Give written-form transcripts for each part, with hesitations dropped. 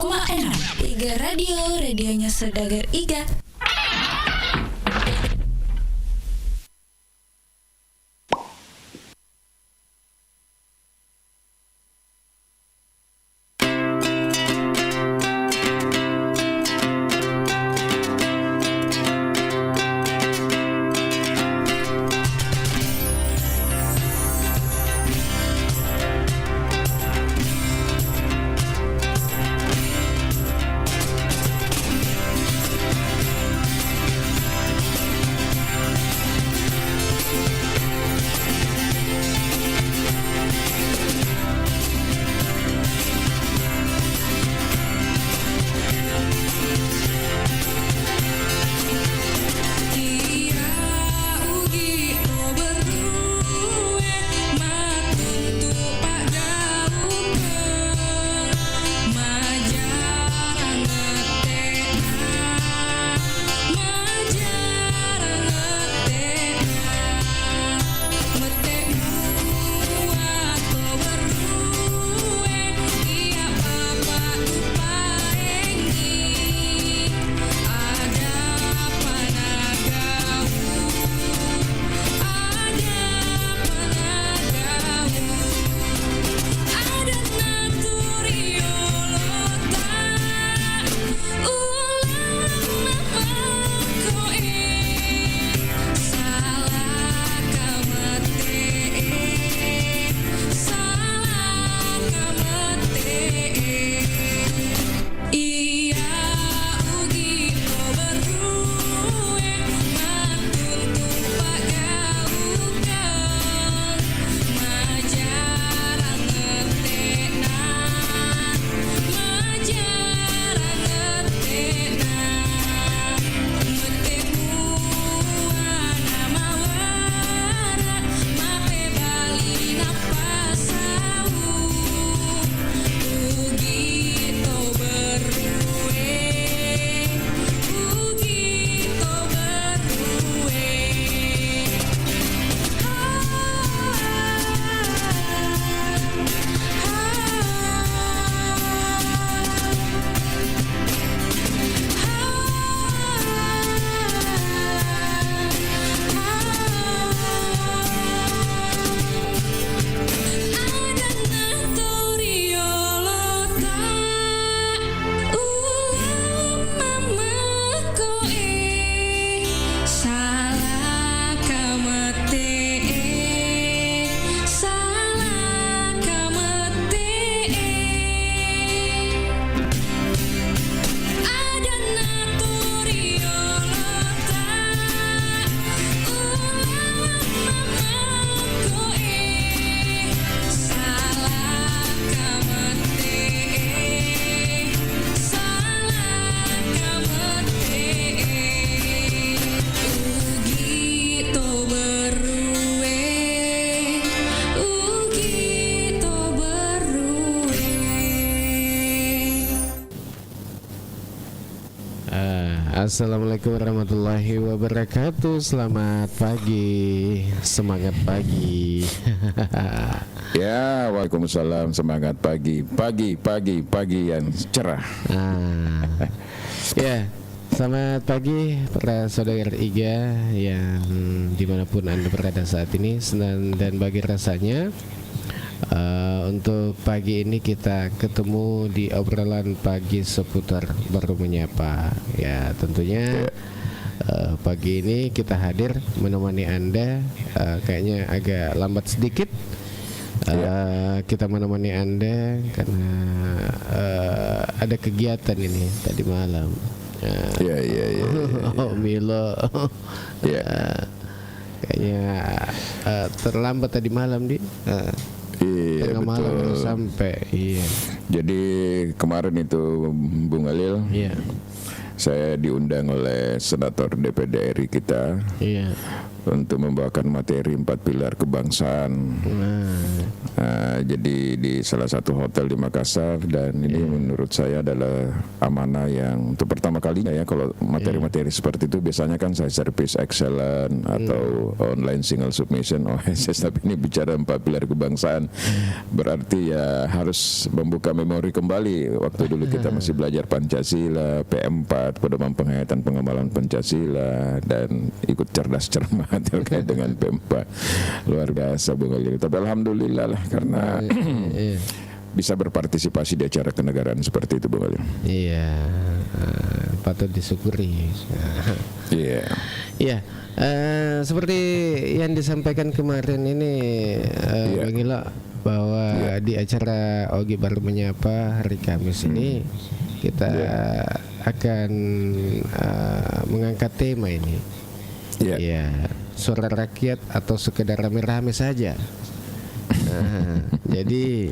Iga Radio, radionya Saudagar Iga. Assalamualaikum warahmatullahi wabarakatuh. Selamat pagi, semangat pagi. Ya, waalaikumsalam, semangat pagi, pagi yang cerah. Ya, selamat pagi para saudara Iga yang dimanapun Anda berada saat ini. Senang dan bagi rasanya untuk pagi ini kita ketemu di obrolan pagi seputar baru menyapa. Ya, tentunya pagi ini kita hadir menemani Anda. Kayaknya agak lambat sedikit. Kita menemani Anda karena ada kegiatan ini tadi malam. Oh, Milo. Kayaknya terlambat tadi malam di. Tengah malam baru sampai. Iya. Jadi kemarin itu Bung Alil, iya, saya diundang oleh senator DPD RI kita, iya, untuk membawakan materi 4 pilar kebangsaan. Jadi di salah satu hotel di Makassar, dan ini menurut saya adalah amanah yang untuk pertama kalinya ya. Kalau materi-materi seperti itu biasanya kan saya service excellent atau online single submission OSS, tapi ini bicara 4 pilar kebangsaan, berarti ya harus membuka memori kembali waktu dulu kita masih belajar Pancasila, P4, pedoman penghayatan pengamalan Pancasila, dan ikut cerdas cermat terkait dengan P4. Luar biasa Bung Ali. Tapi alhamdulillah lah, karena bisa berpartisipasi di acara kenegaraan seperti itu Bung Ali. Iya, patut disyukuri. Iya. Iya, seperti yang disampaikan kemarin ini Bang Ilo, bahwa di acara Ogi Baru Menyapa hari Kamis ini kita akan mengangkat tema ini. Ya, suara rakyat atau sekedar rame-rame saja. Jadi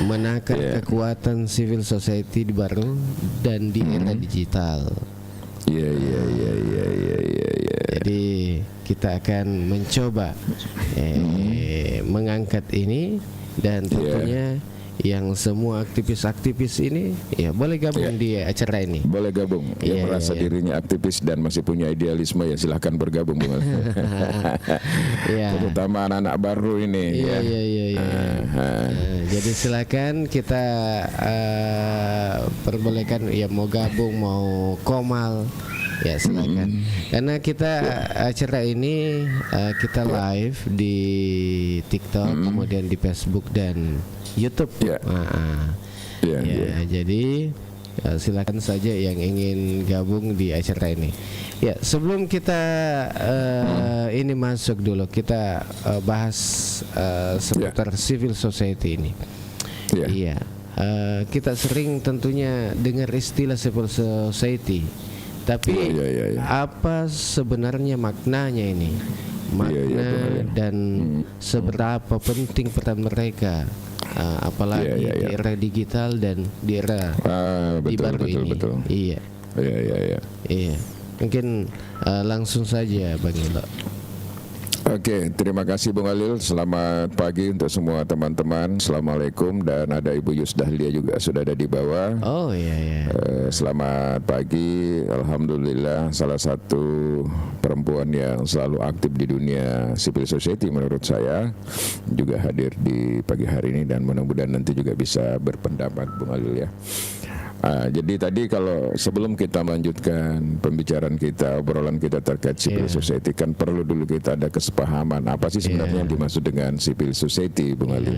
menakar kekuatan civil society di baru dan di era digital. Iya. Jadi kita akan mencoba mengangkat ini, dan tentunya yang semua aktivis-aktivis ini ya boleh gabung di acara ini. Boleh gabung. Yang merasa dirinya aktivis dan masih punya idealisme ya silahkan bergabung Bung. Terutama anak-anak baru ini. Jadi silakan kita perbolehkan ya, mau gabung mau komal ya silakan. Karena kita acara ini kita live di TikTok, kemudian di Facebook dan YouTube. Jadi silakan saja yang ingin gabung di acara ini. Ya, sebelum kita ini masuk dulu, kita bahas seputar civil society ini. Kita sering tentunya dengar istilah civil society, tapi apa sebenarnya maknanya ini? Makna dan seberapa penting peran mereka, apalagi di era digital dan di era baru ini. Iya. Mungkin langsung saja Bang Ilo. Oke, terima kasih Bung Halil. Selamat pagi untuk semua teman-teman. Assalamualaikum, dan ada Ibu Yusdahlia juga sudah ada di bawah. Oh iya. Selamat pagi. Alhamdulillah, salah satu perempuan yang selalu aktif di dunia civil society menurut saya juga hadir di pagi hari ini, dan mudah-mudahan nanti juga bisa berpendapat Bung Halil ya. Jadi tadi kalau sebelum kita melanjutkan pembicaraan kita, obrolan kita terkait civil society, kan perlu dulu kita ada kesepahaman apa sih sebenarnya yang dimaksud dengan civil society, Bung Ali.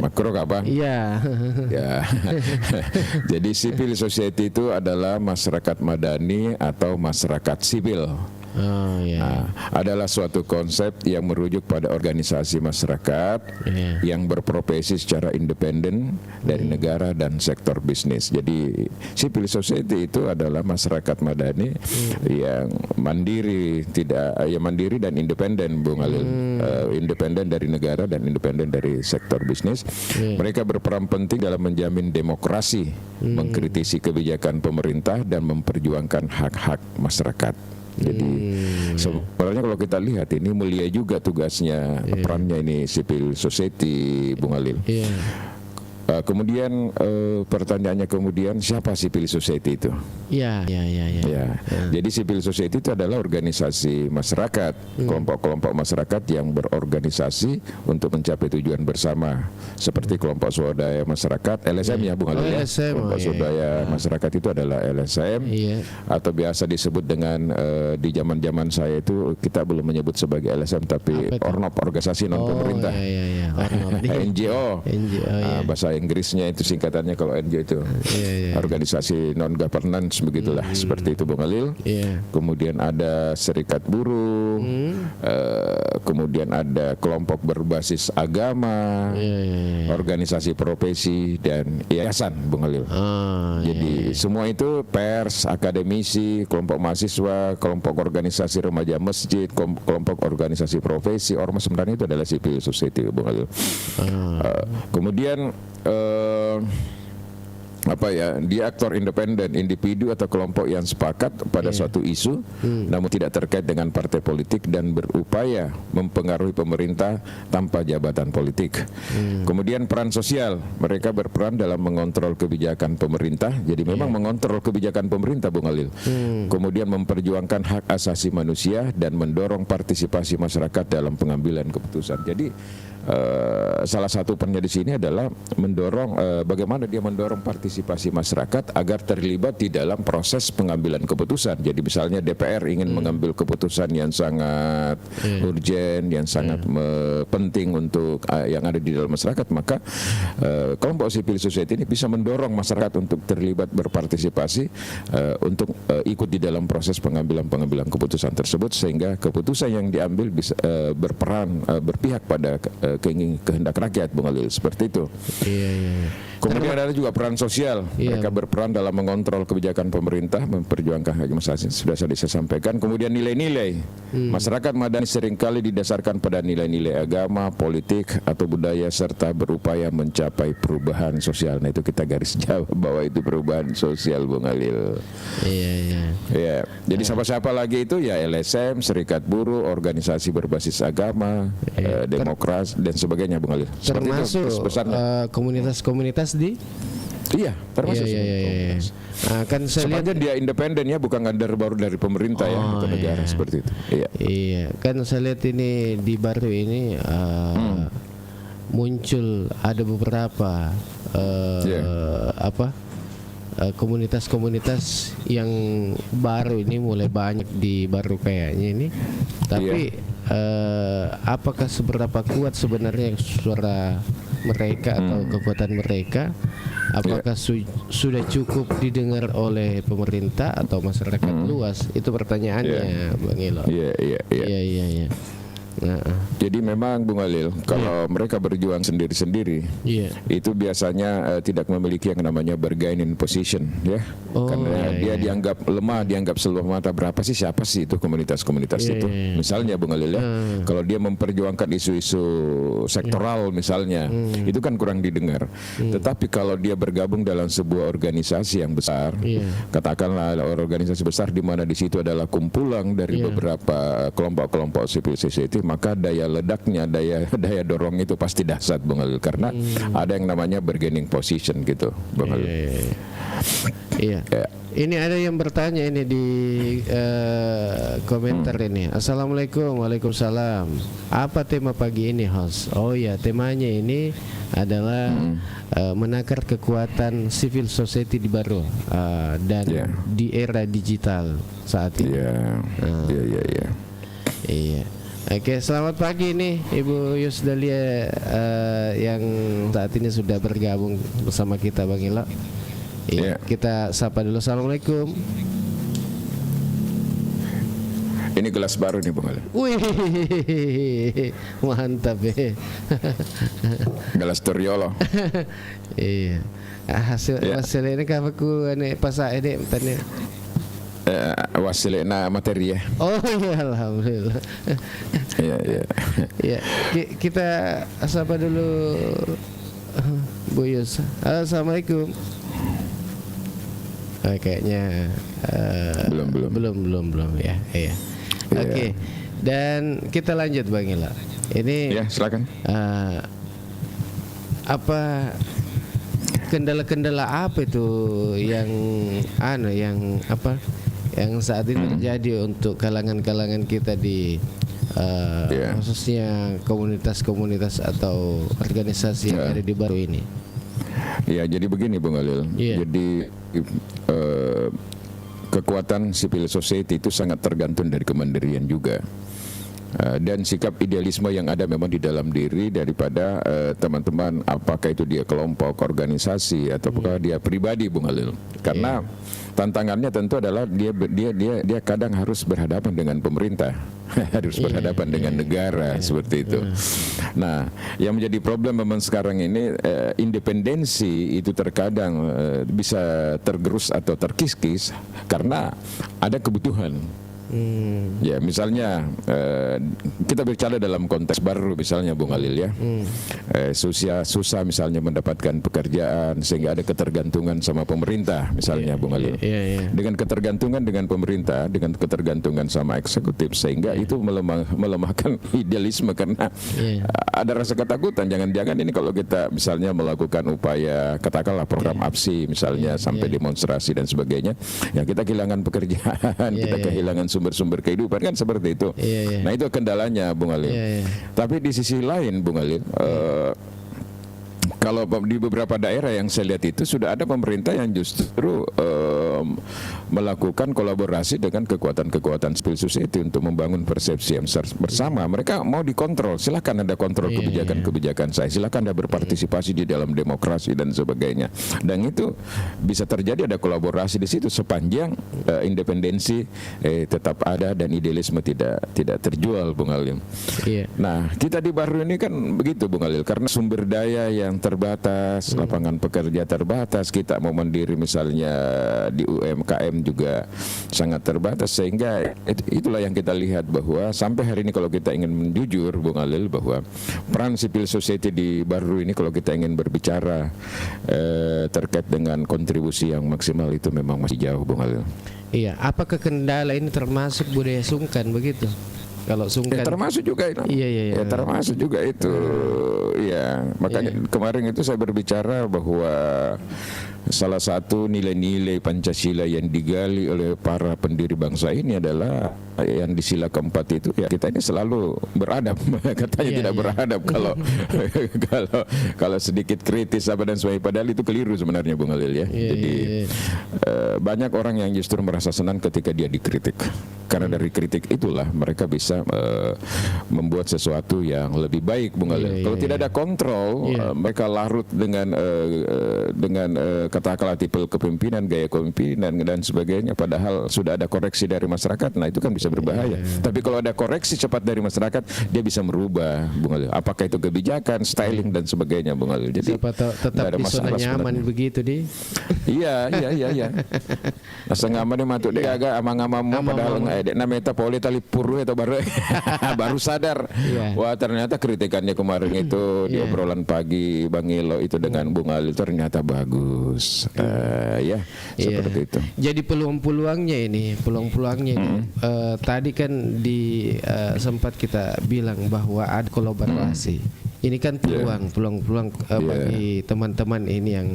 Makro apa? Iya. Ya. Jadi civil society itu adalah masyarakat madani atau masyarakat sipil. Adalah suatu konsep yang merujuk pada organisasi masyarakat yang berprofesi secara independen dari negara dan sektor bisnis. Jadi civil society itu adalah masyarakat madani yang mandiri, mandiri dan independen, Bung Halil. Independen dari negara dan independen dari sektor bisnis. Mereka berperan penting dalam menjamin demokrasi, mengkritisi kebijakan pemerintah, dan memperjuangkan hak-hak masyarakat. Jadi sebenarnya kalau kita lihat ini mulia juga tugasnya, perannya ini civil society, Bung Halil. Kemudian pertanyaannya kemudian siapa civil society itu? Ya. Jadi civil society itu adalah organisasi masyarakat, kelompok-kelompok masyarakat yang berorganisasi untuk mencapai tujuan bersama, seperti kelompok swadaya masyarakat (LSM) ya, Bung Halil. Kelompok swadaya masyarakat itu adalah LSM, atau biasa disebut dengan di zaman-zaman saya itu kita belum menyebut sebagai LSM tapi ORNOP, organisasi non pemerintah. NGO. Bahasa Inggrisnya itu singkatannya kalau NGO itu organisasi non governance begitulah, seperti itu Bung Halil. Kemudian ada serikat buruh, kemudian ada kelompok berbasis agama, organisasi profesi, dan yayasan, Bung Halil. Jadi semua itu pers, akademisi, kelompok mahasiswa, kelompok organisasi remaja masjid, kelompok organisasi profesi, ormas, sebenarnya itu adalah civil society, Bung Halil. Kemudian dia aktor independen, individu atau kelompok yang sepakat pada suatu isu, namun tidak terkait dengan partai politik dan berupaya mempengaruhi pemerintah tanpa jabatan politik. Kemudian peran sosial, mereka berperan dalam mengontrol kebijakan pemerintah, jadi memang mengontrol kebijakan pemerintah, Bung Alil. Kemudian memperjuangkan hak asasi manusia dan mendorong partisipasi masyarakat dalam pengambilan keputusan. Jadi salah satu perannya di sini adalah mendorong bagaimana dia mendorong partisipasi masyarakat agar terlibat di dalam proses pengambilan keputusan. Jadi misalnya DPR ingin mengambil keputusan yang sangat urgen, yang sangat penting untuk yang ada di dalam masyarakat, maka kelompok civil society ini bisa mendorong masyarakat untuk terlibat berpartisipasi untuk ikut di dalam proses pengambilan keputusan tersebut, sehingga keputusan yang diambil bisa berperan berpihak pada kehendak rakyat, Bung Alil, seperti itu. Kemudian ada juga peran sosial. Mereka berperan dalam mengontrol kebijakan pemerintah, memperjuangkan hak masyarakat. Sudah saya sampaikan. Kemudian nilai-nilai. Masyarakat madani seringkali didasarkan pada nilai-nilai agama, politik, atau budaya, serta berupaya mencapai perubahan sosial. Nah, itu kita garis jawab bahwa itu perubahan sosial, Bung Alil. Jadi siapa-siapa lagi itu ya LSM, Serikat Buruh, organisasi berbasis agama, demokrasi dan sebagainya, Bung Alil. Termasuk komunitas di termasuk. Nah, kan saya lihat dia independen ya, bukan ngandar baru dari pemerintah atau negara seperti itu. Kan saya lihat ini di baru ini muncul ada beberapa komunitas-komunitas yang baru ini mulai banyak di baru kayaknya ini. Tapi apakah seberapa kuat sebenarnya suara mereka atau kekuatan mereka? Apakah sudah cukup didengar oleh pemerintah atau masyarakat luas? Itu pertanyaannya, Bang Ilo. Iya. Jadi memang Bung Alil, kalau mereka berjuang sendiri-sendiri, itu biasanya tidak memiliki yang namanya bargaining position, karena dia dianggap lemah, dianggap seluruh mata. Siapa sih itu komunitas-komunitas itu? Misalnya Bung Alil kalau dia memperjuangkan isu-isu sektoral misalnya, itu kan kurang didengar. Tetapi kalau dia bergabung dalam sebuah organisasi yang besar, katakanlah organisasi besar di mana di situ adalah kumpulan dari beberapa kelompok-kelompok civil society, maka daya ledaknya, daya dorong itu pasti dahsyat, Bung Alil, karena ada yang namanya bargaining position gitu, Bung Alil. Ini ada yang bertanya ini di komentar ini. Assalamualaikum. Waalaikumsalam. Apa tema pagi ini, host? Temanya ini adalah menakar kekuatan civil society di baru dan di era digital saat ini. Oke, selamat pagi nih Ibu Yusdalia yang saat ini sudah bergabung bersama kita, Bang Ilo. Kita sapa dulu. Assalamualaikum. Ini gelas baru nih, Bang Ilo. Wih, mantap ya. Gelas Toriolo. Hasil ini kamu ini pasak ini tanya. Wasilena materi ya. Alhamdulillah. Kita sapa dulu Bu Yus. Assalamualaikum. Kayaknya belum ya. Oke. Dan kita lanjut, Bang Ila. Ini silakan. Apa kendala-kendala apa itu yang saat ini terjadi untuk kalangan-kalangan kita di khususnya komunitas-komunitas atau organisasi yang ada di baru ini? Jadi begini, Bung Alil. Jadi kekuatan civil society itu sangat tergantung dari kemandirian juga. Dan sikap idealisme yang ada memang di dalam diri daripada teman-teman, apakah itu dia kelompok, organisasi, ataukah dia pribadi, Bung Alil. Karena tantangannya tentu adalah dia kadang harus berhadapan dengan pemerintah, harus berhadapan dengan negara, seperti itu. Nah, yang menjadi problem memang sekarang ini independensi itu terkadang bisa tergerus atau terkikis karena ada kebutuhan. Ya misalnya kita bicara dalam konteks baru misalnya Bung Alil ya, susah misalnya mendapatkan pekerjaan sehingga ada ketergantungan sama pemerintah misalnya Bung Alil. Dengan ketergantungan dengan pemerintah, dengan ketergantungan sama eksekutif sehingga itu melemahkan idealisme karena ada rasa ketakutan. Jangan-jangan ini kalau kita misalnya melakukan upaya katakanlah program APSI misalnya sampai demonstrasi dan sebagainya, ya kita kehilangan pekerjaan, kita kehilangan sumber-sumber kehidupan kan seperti itu. Nah itu kendalanya Bung Alil. Tapi di sisi lain Bung Alil, kalau di beberapa daerah yang saya lihat itu sudah ada pemerintah yang justru melakukan kolaborasi dengan kekuatan-kekuatan civil society untuk membangun persepsi yang bersama. Mereka mau dikontrol, silakan ada kontrol kebijakan-kebijakan saya, silakan ada berpartisipasi di dalam demokrasi dan sebagainya. Dan itu bisa terjadi ada kolaborasi di situ sepanjang independensi tetap ada dan idealisme tidak terjual Bung Alil. Nah kita di Baru ini kan begitu Bung Alil, karena sumber daya yang terbatas, lapangan pekerja terbatas, kita mau mandiri misalnya di UMKM juga sangat terbatas, sehingga itulah yang kita lihat bahwa sampai hari ini kalau kita ingin menjujur Bung Alil bahwa peran civil society di Baru ini kalau kita ingin berbicara terkait dengan kontribusi yang maksimal itu memang masih jauh Bung Alil. Iya, apakah kendala ini termasuk budaya sungkan begitu? Kalau sungkan termasuk juga itu. Ya, termasuk juga itu. Ya, makanya kemarin itu saya berbicara bahwa salah satu nilai-nilai Pancasila yang digali oleh para pendiri bangsa ini adalah yang di sila keempat itu ya kita ini selalu beradab. Katanya tidak beradab kalau sedikit kritis apa dan sebagainya, padahal itu keliru sebenarnya Bung Alil ya. Jadi banyak orang yang justru merasa senang ketika dia dikritik. Karena dari kritik itulah mereka bisa membuat sesuatu yang lebih baik Bung Alil. Kalau tidak ada kontrol, mereka larut dengan katakanlah tipe kepemimpinan, gaya kepemimpinan dan sebagainya, padahal sudah ada koreksi dari masyarakat. Nah itu kan bisa berbahaya. Tapi kalau ada koreksi cepat dari masyarakat, dia bisa merubah Bung Alil. Apakah itu kebijakan, styling dan sebagainya Bung Alil. Jadi tetap di zona nyaman begitu di. Iya. Asa ngaman dia matuk dia agak amang-amang padahal namanya poli tali puru atau baru sadar. Wah ternyata kritikannya kemarin itu di obrolan pagi Bang Ilo itu dengan Bung Alil ternyata bagus. Seperti itu. Jadi peluang-peluangnya ini, tadi kan sempat kita bilang bahwa ada kolaborasi. Ini kan peluang bagi teman-teman ini yang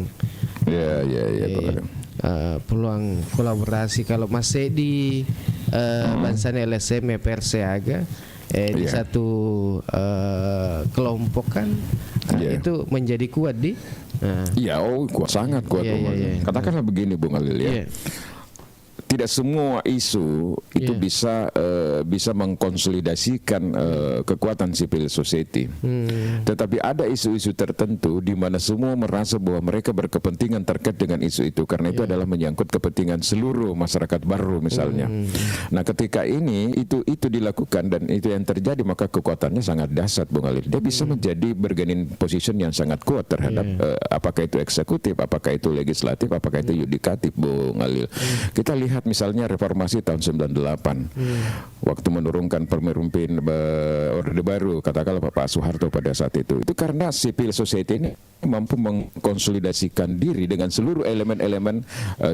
peluang kolaborasi. Kalau masih di Bansane LSM Perseaga di satu kelompok kan itu menjadi kuat di. Kuat, sangat kuat. Katakanlah begini Bung Alil ya. Tidak semua isu itu bisa mengkonsolidasikan kekuatan civil society. Tetapi ada isu-isu tertentu di mana semua merasa bahwa mereka berkepentingan terkait dengan isu itu karena itu adalah menyangkut kepentingan seluruh masyarakat Baru misalnya. Nah, ketika itu dilakukan dan itu yang terjadi maka kekuatannya sangat dahsyat Bung Alil. Dia bisa menjadi bargaining position yang sangat kuat terhadap apakah itu eksekutif, apakah itu legislatif, apakah itu yudikatif Bung Alil. Kita lihat misalnya reformasi tahun 98 waktu menurunkan pemimpin Orde Baru katakanlah Pak Soeharto pada saat itu karena civil society ini mampu mengkonsolidasikan diri dengan seluruh elemen-elemen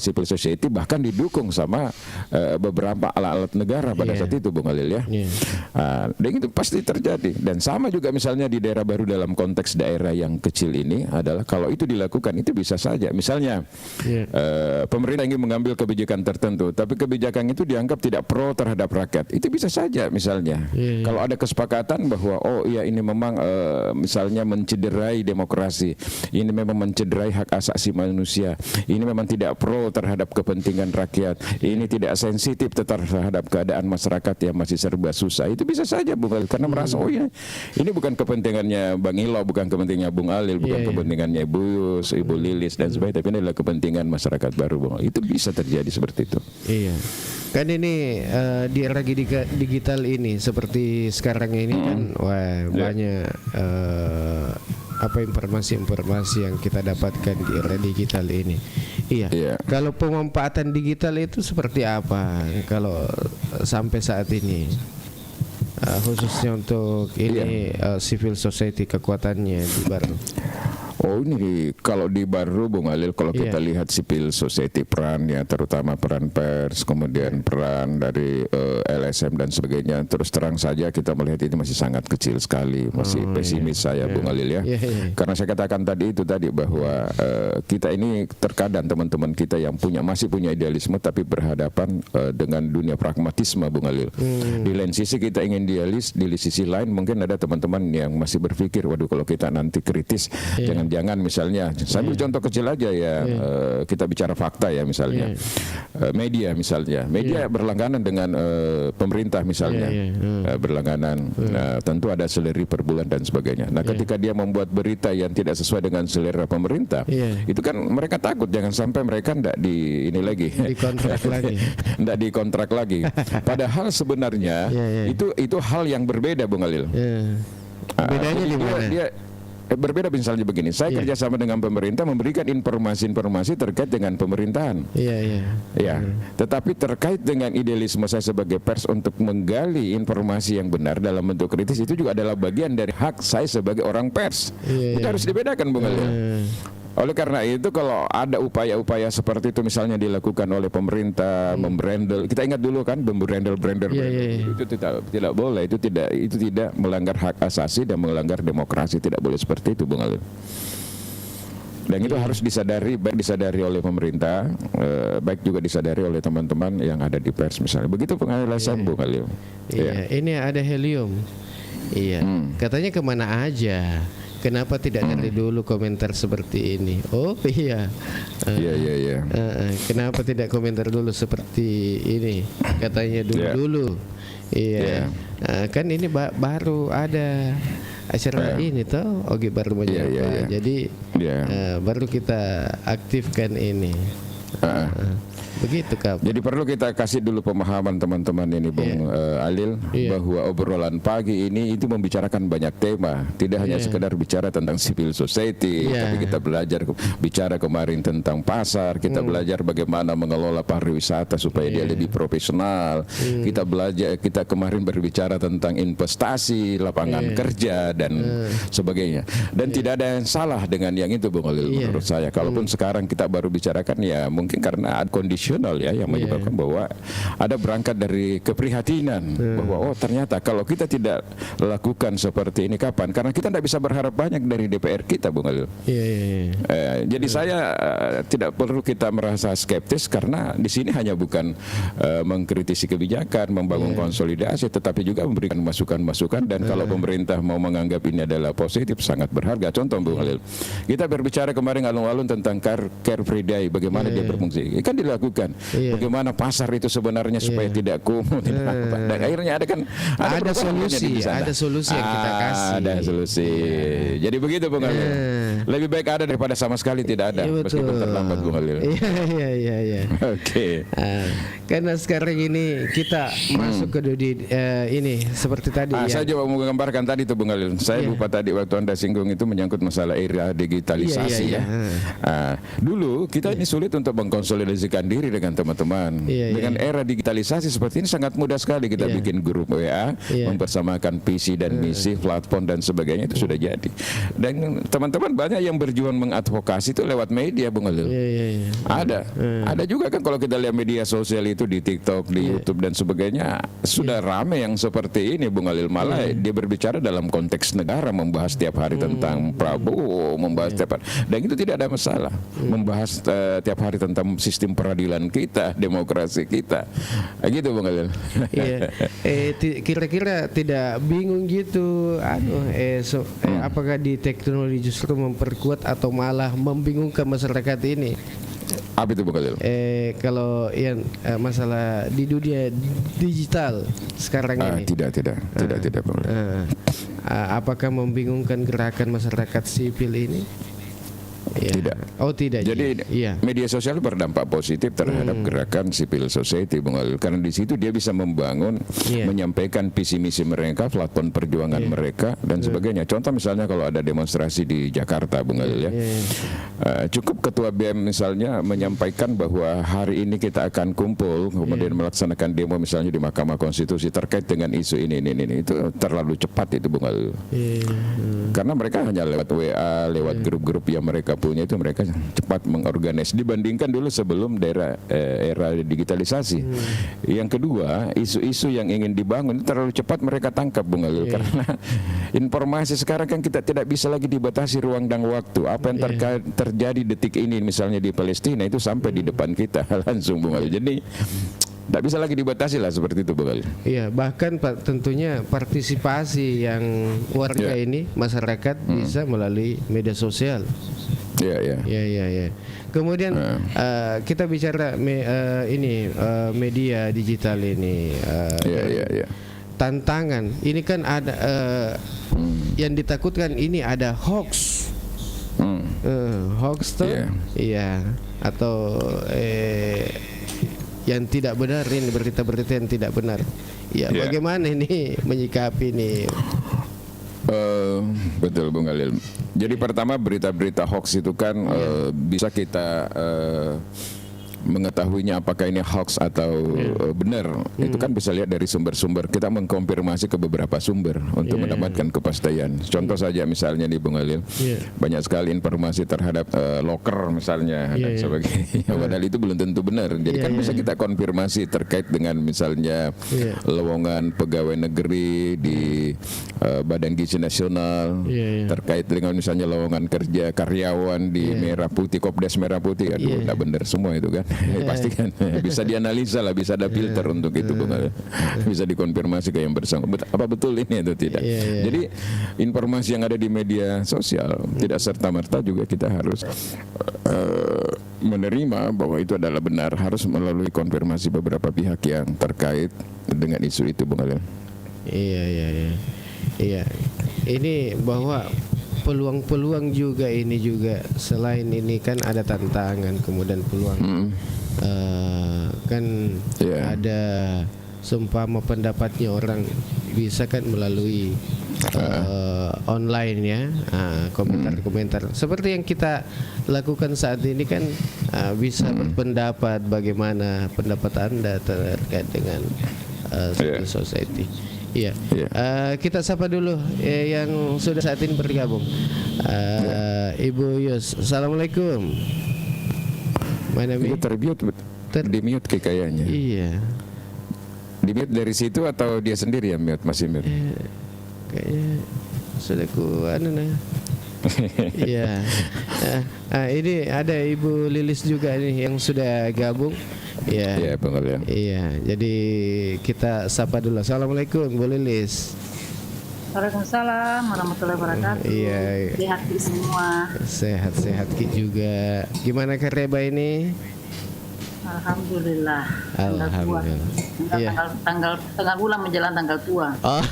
civil society bahkan didukung sama beberapa alat-alat negara pada saat itu Bung Alil ya. Dan itu pasti terjadi dan sama juga misalnya di daerah baru dalam konteks daerah yang kecil ini adalah kalau itu dilakukan itu bisa saja misalnya pemerintah ingin mengambil kebijakan tertentu tapi kebijakan itu dianggap tidak pro terhadap rakyat itu bisa saja misalnya kalau ada kesepakatan bahwa ini memang misalnya mencederai demokrasi, ini memang mencederai hak asasi manusia, ini memang tidak pro terhadap kepentingan rakyat, ini tidak sensitif terhadap keadaan masyarakat yang masih serba susah, itu bisa saja Bung Alil karena merasa ini bukan kepentingannya Bang Ilo, bukan kepentingannya Bung Alil, bukan kepentingannya Ibu Yus, Ibu Lilis dan sebagainya, tapi ini adalah kepentingan masyarakat Baru Bung Alil. Itu bisa terjadi seperti itu. Kan ini di era digital ini seperti sekarang ini kan banyak informasi-informasi yang kita dapatkan di era digital ini. Kalau pemanfaatan digital itu seperti apa? Kalau sampai saat ini, khususnya untuk ini civil society kekuatannya di Baru? Oh, ini kalau di Baru, Bung Alil, kalau kita lihat civil society perannya, terutama peran pers, kemudian peran dari LSM dan sebagainya, terus terang saja kita melihat ini masih sangat kecil sekali, masih pesimis saya, Bung Alil ya. Karena saya katakan tadi bahwa kita ini terkadang teman-teman kita yang masih punya idealisme tapi berhadapan dengan dunia pragmatisme, Bung Alil. Di lain sisi kita ingin idealis, di sisi lain mungkin ada teman-teman yang masih berpikir, waduh kalau kita nanti kritis, jangan misalnya, saya ambil contoh kecil aja ya, kita bicara fakta ya misalnya, media misalnya, berlangganan dengan pemerintah misalnya, berlangganan, tentu ada seleri per bulan dan sebagainya. Nah, ketika dia membuat berita yang tidak sesuai dengan selera pemerintah, itu kan mereka takut jangan sampai mereka tidak dikontrak lagi, tidak dikontrak lagi. Padahal sebenarnya itu hal yang berbeda, Bung Alil. Bedanya di mana? Dia berbeda misalnya begini, saya kerjasama dengan pemerintah memberikan informasi-informasi terkait dengan pemerintahan. Tetapi terkait dengan idealisme saya sebagai pers untuk menggali informasi yang benar dalam bentuk kritis, itu juga adalah bagian dari hak saya sebagai orang pers. Itu harus dibedakan, Bung Ali. Oleh karena itu kalau ada upaya-upaya seperti itu misalnya dilakukan oleh pemerintah, membrandel, kita ingat dulu kan membrandel itu tidak boleh, itu tidak melanggar hak asasi dan melanggar demokrasi, tidak boleh seperti itu, Bung Ali. Dan itu harus disadari, baik disadari oleh pemerintah, baik juga disadari oleh teman-teman yang ada di pers misalnya. Begitu penjelasan, Bung Ali. Ini ada helium. Katanya kemana aja? Kenapa tidak dari dulu komentar seperti ini? Kenapa tidak komentar dulu seperti ini? Katanya dulu. Kan ini baru ada acara ini toh, baru menyapa. Jadi baru kita aktifkan ini. Begitu, Kak. Jadi perlu kita kasih dulu pemahaman teman-teman ini, Bung Alil, bahwa obrolan pagi ini itu membicarakan banyak tema, tidak hanya sekedar bicara tentang civil society, tapi kita belajar bicara kemarin tentang pasar, kita belajar bagaimana mengelola pariwisata supaya dia lebih profesional. Kita kemarin berbicara tentang investasi, lapangan kerja dan sebagainya. Dan tidak ada yang salah dengan yang itu, Bung Alil, menurut saya. Kalaupun sekarang kita baru bicarakan, ya mungkin karena ada kondisi yang menyebabkan bahwa ada berangkat dari keprihatinan bahwa ternyata kalau kita tidak lakukan seperti ini kapan, karena kita tidak bisa berharap banyak dari DPR kita, Bung Alil. Jadi saya tidak perlu kita merasa skeptis, karena di sini hanya bukan mengkritisi kebijakan, membangun konsolidasi, tetapi juga memberikan masukan-masukan, dan kalau pemerintah mau menganggap ini adalah positif, sangat berharga. Contoh, Bung Alil, kita berbicara kemarin alun-alun tentang Car Free Day, bagaimana dia berfungsi, kan dilakukan. Bagaimana pasar itu sebenarnya supaya tidak kumuh, dan akhirnya ada solusi, yang kita kasih. Ada solusi. Jadi begitu, Bung Alil. Lebih baik ada daripada sama sekali tidak ada, meskipun terlambat, Bung Alil. Oke. Karena sekarang ini kita masuk ke ini seperti tadi. Saya coba mau menggambarkan tadi tuh, Bung Alil. Saya lupa tadi waktu Anda singgung itu menyangkut masalah era digitalisasi. Dulu kita ini sulit untuk mengkonsolidasikan diri dengan teman-teman. Dengan era digitalisasi seperti ini sangat mudah sekali kita bikin grup WA, mempersamakan visi dan misi, platform dan sebagainya, itu sudah jadi. Dan teman-teman banyak yang berjuang mengadvokasi itu lewat media, Bung Alil. Ada juga kan kalau kita lihat media sosial itu di TikTok, di YouTube dan sebagainya, sudah ramai yang seperti ini, Bung Alil. Malah dia berbicara dalam konteks negara, membahas tiap hari tentang Prabowo, membahas tiap hari, dan itu tidak ada masalah. Membahas tiap hari tentang sistem peradilan kita, demokrasi kita, gitu, Bung Alil. Kira-kira tidak bingung gitu, apakah di teknologi justru memperkuat atau malah membingungkan masyarakat ini? Apa itu, Bung Alil? Kalau yang masalah di dunia digital sekarang ini. Tidak, Bung Alil. Apakah membingungkan gerakan masyarakat sipil ini? Ya. Tidak. Oh tidak. Jadi iya. media sosial berdampak positif terhadap gerakan civil society, Bung Alil. Karena di situ dia bisa membangun, menyampaikan visi misi mereka, platform perjuangan mereka dan sebagainya. Contoh misalnya kalau ada demonstrasi di Jakarta, Bung Alil ya, cukup ketua BEM misalnya menyampaikan bahwa hari ini kita akan kumpul, kemudian melaksanakan demo misalnya di Mahkamah Konstitusi terkait dengan isu ini. Itu terlalu cepat itu, Bung Alil. Karena mereka hanya lewat WA, lewat grup-grup yang mereka punya itu mereka cepat mengorganisasi dibandingkan dulu sebelum era digitalisasi. Yang kedua, isu-isu yang ingin dibangun terlalu cepat mereka tangkap, Bung Alil, karena informasi sekarang kan kita tidak bisa lagi dibatasi ruang dan waktu. Apa yang terjadi detik ini misalnya di Palestina itu sampai di depan kita langsung, Bung Alil. Jadi tidak bisa lagi dibatasi lah seperti itu, Bung Alil. Iya, bahkan tentunya partisipasi yang warga ini masyarakat bisa melalui media sosial. Iya. Kemudian kita bicara media digital ini. Tantangan ini kan ada yang ditakutkan ini ada hoax. Hoax tuh, atau yang tidak benar, ini berita-berita yang tidak benar. Bagaimana ini menyikapi ini? Betul, Bung Alil. Jadi pertama berita-berita hoax itu kan bisa kita mengetahuinya apakah ini hoax atau benar. Itu kan bisa lihat dari sumber-sumber. Kita mengkonfirmasi ke beberapa sumber untuk mendapatkan kepastian. Contoh saja misalnya nih, Bung Alil, banyak sekali informasi terhadap loker misalnya dan sebagainya. Padahal itu belum tentu benar. Jadi kan bisa kita konfirmasi terkait dengan misalnya lowongan pegawai negeri di Badan Gizi Nasional, terkait dengan misalnya lowongan kerja karyawan di Merah Putih, Kopdes Merah Putih. Aduh, tidak benar semua itu kan. Pasti kan bisa dianalisa lah, bisa ada filter untuk itu, Bung Alil. Bisa dikonfirmasi ke yang bersangkutan apa betul ini atau tidak. Jadi informasi yang ada di media sosial tidak serta-merta juga kita harus menerima bahwa itu adalah benar, harus melalui konfirmasi beberapa pihak yang terkait dengan isu itu, Bung Alil. Iya. Ini bahwa peluang-peluang juga ini juga, selain ini kan ada tantangan, kemudian peluang kan ada seumpama pendapatnya orang bisa kan melalui online ya, komentar-komentar seperti yang kita lakukan saat ini kan, bisa berpendapat bagaimana pendapat Anda terkait dengan civil society. Iya. Kita sapa dulu yang sudah saat ini bergabung. Ibu Yus, assalamualaikum. Mana itu di mute kayaknya. Iya. Di mute dari situ atau dia sendiri yang mute, masih mute? Kayaknya sudah Iya. Ini ada Ibu Lilis juga nih yang sudah gabung. Iya, Bang Alil. Iya, jadi kita sapa dulu. Assalamualaikum, Bu Lilis. Waalaikumsalam warahmatullahi wabarakatuh. Iya. Sehat semua. Sehat Ki juga. Gimana Reba ini? Alhamdulillah. Alhamdulillah. Tanggal bulan menjelang tanggal tua. Oh.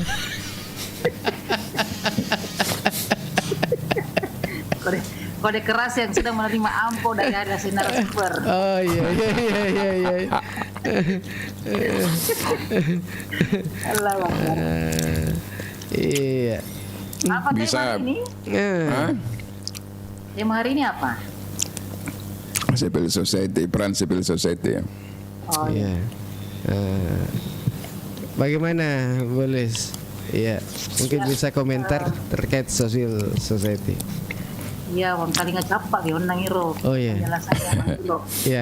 Kode keras yang sudah menerima ampo dari ada sinar super. Oh iya. Allah Akbar. Iya. Apa bisa tema ini? Tema hari ini apa? Civil society, peran civil society ya. Oh iya. Bagaimana, Bolis? Iya, mungkin bisa komentar terkait civil society. Iya, orang kali ngecapak ya, orang ngiro. Oh iya. Penjelasannya ngiro. Iya.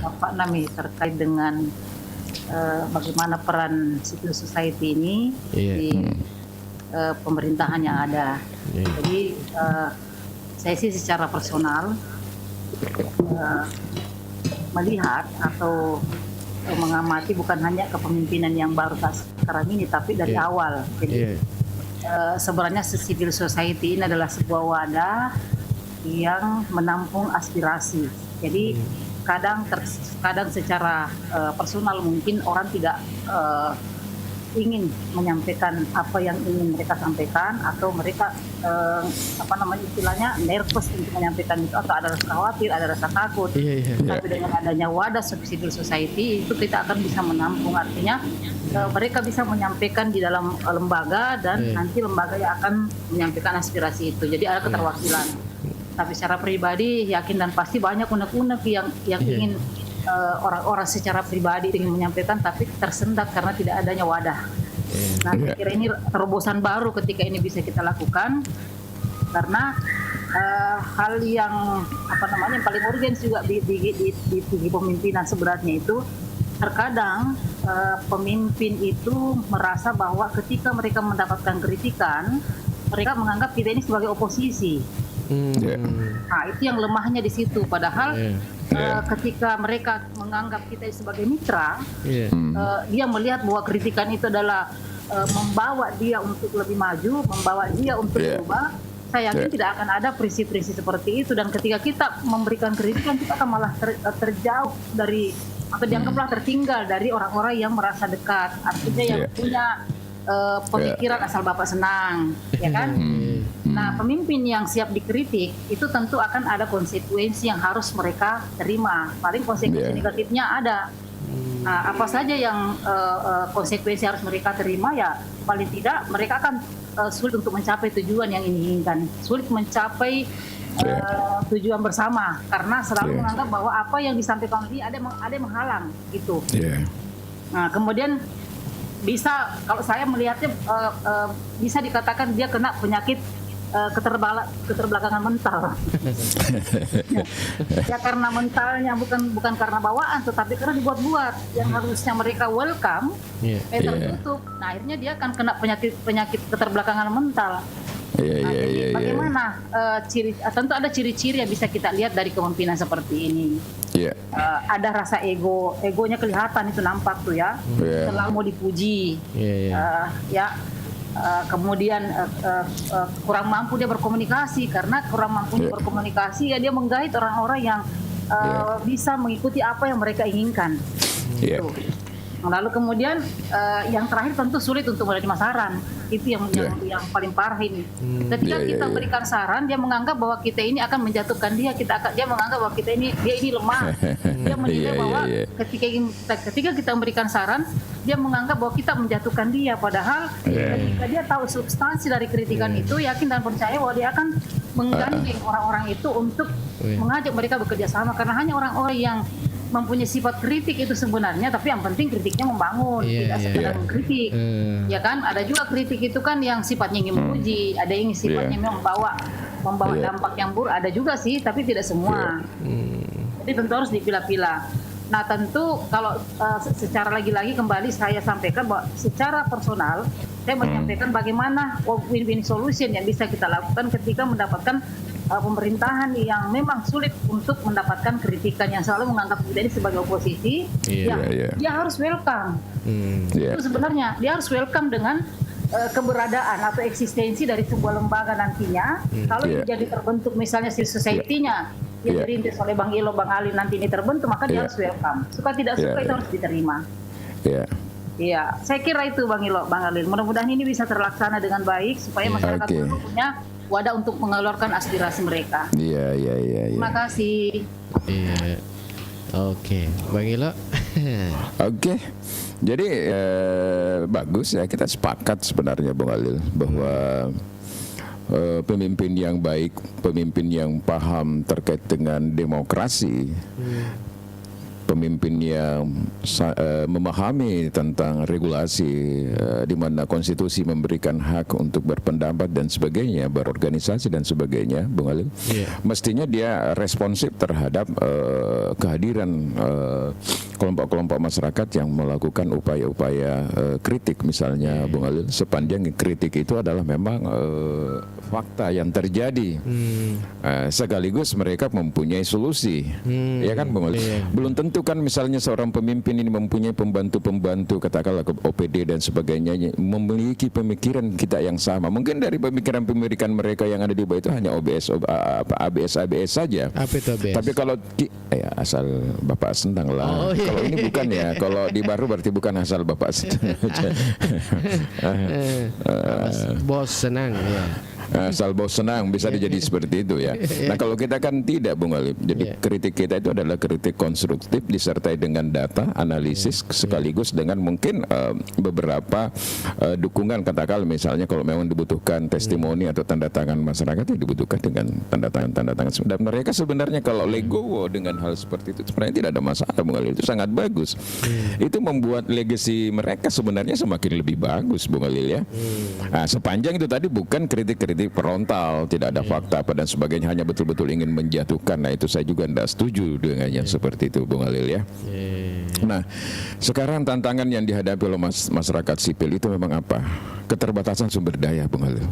Bapak Nami terkait dengan bagaimana peran civil society ini di pemerintahan yang ada. Jadi saya sih secara personal melihat atau mengamati bukan hanya kepemimpinan yang baru sekarang ini, tapi dari awal. Jadi sebenarnya civil society ini adalah sebuah wadah yang menampung aspirasi. Jadi kadang secara personal mungkin orang tidak ingin menyampaikan apa yang ingin mereka sampaikan, atau mereka istilahnya nervous untuk menyampaikan itu, atau ada rasa khawatir, ada rasa takut. Tapi dengan adanya wadah civil society itu kita akan bisa menampung, artinya mereka bisa menyampaikan di dalam lembaga, dan nanti lembaga yang akan menyampaikan aspirasi itu. Jadi ada keterwakilan. Tapi secara pribadi yakin dan pasti banyak unek-unek yang ingin orang-orang secara pribadi ingin menyampaikan, tapi tersendat karena tidak adanya wadah. Nah, saya kira ini terobosan baru ketika ini bisa kita lakukan, karena hal yang yang paling urgen juga di pemimpinan sebenarnya itu, terkadang pemimpin itu merasa bahwa ketika mereka mendapatkan kritikan, mereka menganggap kita ini sebagai oposisi. Nah, itu yang lemahnya di situ. Padahal ketika mereka menganggap kita sebagai mitra, dia melihat bahwa kritikan itu adalah membawa dia untuk lebih maju, membawa dia untuk berubah. Saya yakin tidak akan ada prinsip-prinsip seperti itu. Dan ketika kita memberikan kritikan, kita akan malah terjauh dari, atau dianggaplah tertinggal dari orang-orang yang merasa dekat. Artinya yang punya pemikiran asal Bapak senang, ya kan? Nah, pemimpin yang siap dikritik itu tentu akan ada konsekuensi yang harus mereka terima. Paling konsekuensi negatifnya ada. Nah, apa saja yang konsekuensi harus mereka terima, ya paling tidak mereka akan sulit untuk mencapai tujuan yang diinginkan, sulit mencapai tujuan bersama, karena selalu menganggap bahwa apa yang disampaikan dia ada yang menghalang gitu. Nah, kemudian bisa, kalau saya melihatnya bisa dikatakan dia kena penyakit keterbelakangan mental. Ya karena mentalnya bukan karena bawaan, tetapi karena dibuat-buat, yang harusnya mereka welcome tertutup. Nah, akhirnya dia akan kena penyakit keterbelakangan mental. Bagaimana tentu ada ciri-ciri yang bisa kita lihat dari kepemimpinan seperti ini. Ada rasa egonya kelihatan, itu nampak tuh ya. Selalu mau dipuji. Kemudian kurang mampu dia berkomunikasi, karena kurang mampu berkomunikasi ya dia menggait orang-orang yang bisa mengikuti apa yang mereka inginkan. Lalu kemudian yang terakhir tentu sulit untuk menerima saran. Itu yang paling parah ini. Ketika kita berikan saran, dia menganggap bahwa kita ini akan menjatuhkan dia. Dia menganggap bahwa dia ini lemah. Dia menilai bahwa ketika kita memberikan saran, dia menganggap bahwa kita menjatuhkan dia. Padahal ketika dia tahu substansi dari kritikan itu, yakin dan percaya bahwa dia akan menggandeng orang-orang itu untuk mengajak mereka bekerja sama. Karena hanya orang-orang yang mempunyai sifat kritik itu sebenarnya, tapi yang penting kritiknya membangun, tidak sekedar mengkritik. Ya kan, ada juga kritik itu kan yang sifatnya ingin memuji, ada yang sifatnya membawa dampak yang buruk, ada juga sih, tapi tidak semua. Jadi tentu harus dipilah-pilah. Nah, tentu kalau secara lagi-lagi kembali saya sampaikan bahwa secara personal saya menyampaikan bagaimana win-win solution yang bisa kita lakukan ketika mendapatkan pemerintahan yang memang sulit untuk mendapatkan kritikan, yang selalu menganggap kita ini sebagai oposisi. Dia harus welcome. Itu sebenarnya dia harus welcome dengan keberadaan atau eksistensi dari sebuah lembaga nantinya. Kalau jadi terbentuk misalnya civil society-nya yang dirintis oleh Bang Ilo, Bang Ali nanti ini terbentuk, maka dia harus welcome. Suka tidak suka itu harus diterima. Iya, saya kira itu Bang Ilo, Bang Ali. Mudah-mudahan ini bisa terlaksana dengan baik supaya masyarakat dulu punya wadah untuk mengeluarkan aspirasi mereka. Terima kasih. Oke, Bang Ilo. Oke. Jadi bagus ya, kita sepakat sebenarnya Bang Alil bahwa pemimpin yang baik, pemimpin yang paham terkait dengan demokrasi, pemimpin yang memahami tentang regulasi, di mana konstitusi memberikan hak untuk berpendapat dan sebagainya, berorganisasi dan sebagainya, Bung Alim, mestinya dia responsif terhadap kehadiran kelompok-kelompok masyarakat yang melakukan upaya-upaya kritik, misalnya Bung Alim, sepanjang kritik itu adalah memang fakta yang terjadi, sekaligus mereka mempunyai solusi, ya kan Bung Alim? Belum tentu kan misalnya seorang pemimpin ini mempunyai pembantu-pembantu, katakanlah ke OPD dan sebagainya, memiliki pemikiran kita yang sama. Mungkin dari pemikiran-pemikiran mereka yang ada di bawah itu hanya ABS saja. Apa itu ABS? Tapi kalau asal Bapak senang lah. Kalau ini bukan ya. Kalau di Baru berarti bukan asal Bapak. Bos senang ya. Asal bos senang bisa jadi seperti itu ya. Nah kalau kita kan tidak Bung Alif. Jadi kritik kita itu adalah kritik konstruktif disertai dengan data, analisis sekaligus dengan mungkin beberapa dukungan, katakan misalnya kalau memang dibutuhkan testimoni atau tanda tangan masyarakat ya dibutuhkan dengan tanda tangan. Dan mereka sebenarnya kalau legowo dengan hal seperti itu sebenarnya tidak ada masalah Bung Alif, itu sangat bagus. Itu membuat legacy mereka sebenarnya semakin lebih bagus Bung Alif ya. Nah, sepanjang itu tadi bukan kritik frontal, tidak ada fakta apa dan sebagainya, hanya betul-betul ingin menjatuhkan. Nah itu saya juga tidak setuju dengan yang seperti itu Bung Alil ya. Nah sekarang tantangan yang dihadapi oleh masyarakat sipil itu memang apa? Keterbatasan sumber daya Bung Alil.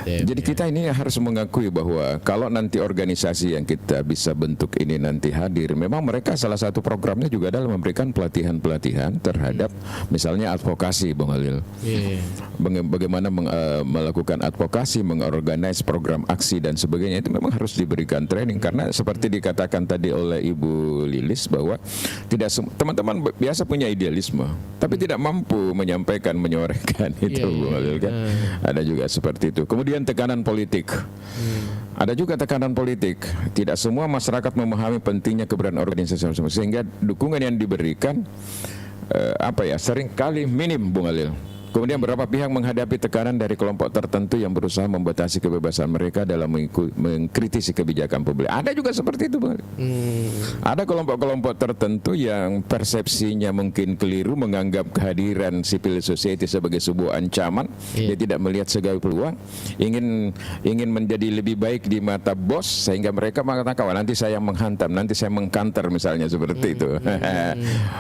Jadi kita ini harus mengakui bahwa kalau nanti organisasi yang kita bisa bentuk ini nanti hadir, memang mereka salah satu programnya juga adalah memberikan pelatihan-pelatihan terhadap misalnya advokasi Bung Alil. Bagaimana melakukan advokasi, mengorganize program aksi dan sebagainya, itu memang harus diberikan training. Karena seperti dikatakan tadi oleh Ibu Lilis bahwa tidak teman-teman biasa punya idealisme tapi tidak mampu menyampaikan, menyorehkan itu Bung Alil kan. Ada juga seperti itu. Kemudian tekanan politik. Ada juga tekanan politik. Tidak semua masyarakat memahami pentingnya keberadaan organisasi sehingga dukungan yang diberikan seringkali minim Bung Alil. Kemudian beberapa pihak menghadapi tekanan dari kelompok tertentu yang berusaha membatasi kebebasan mereka dalam mengkritisi kebijakan publik. Ada juga seperti itu, Bang. Ada kelompok-kelompok tertentu yang persepsinya mungkin keliru, menganggap kehadiran civil society sebagai sebuah ancaman. Dia tidak melihat segala peluang, ingin menjadi lebih baik di mata bos, sehingga mereka mengatakan, wah, nanti saya menghantam, nanti saya mengkanter misalnya seperti itu.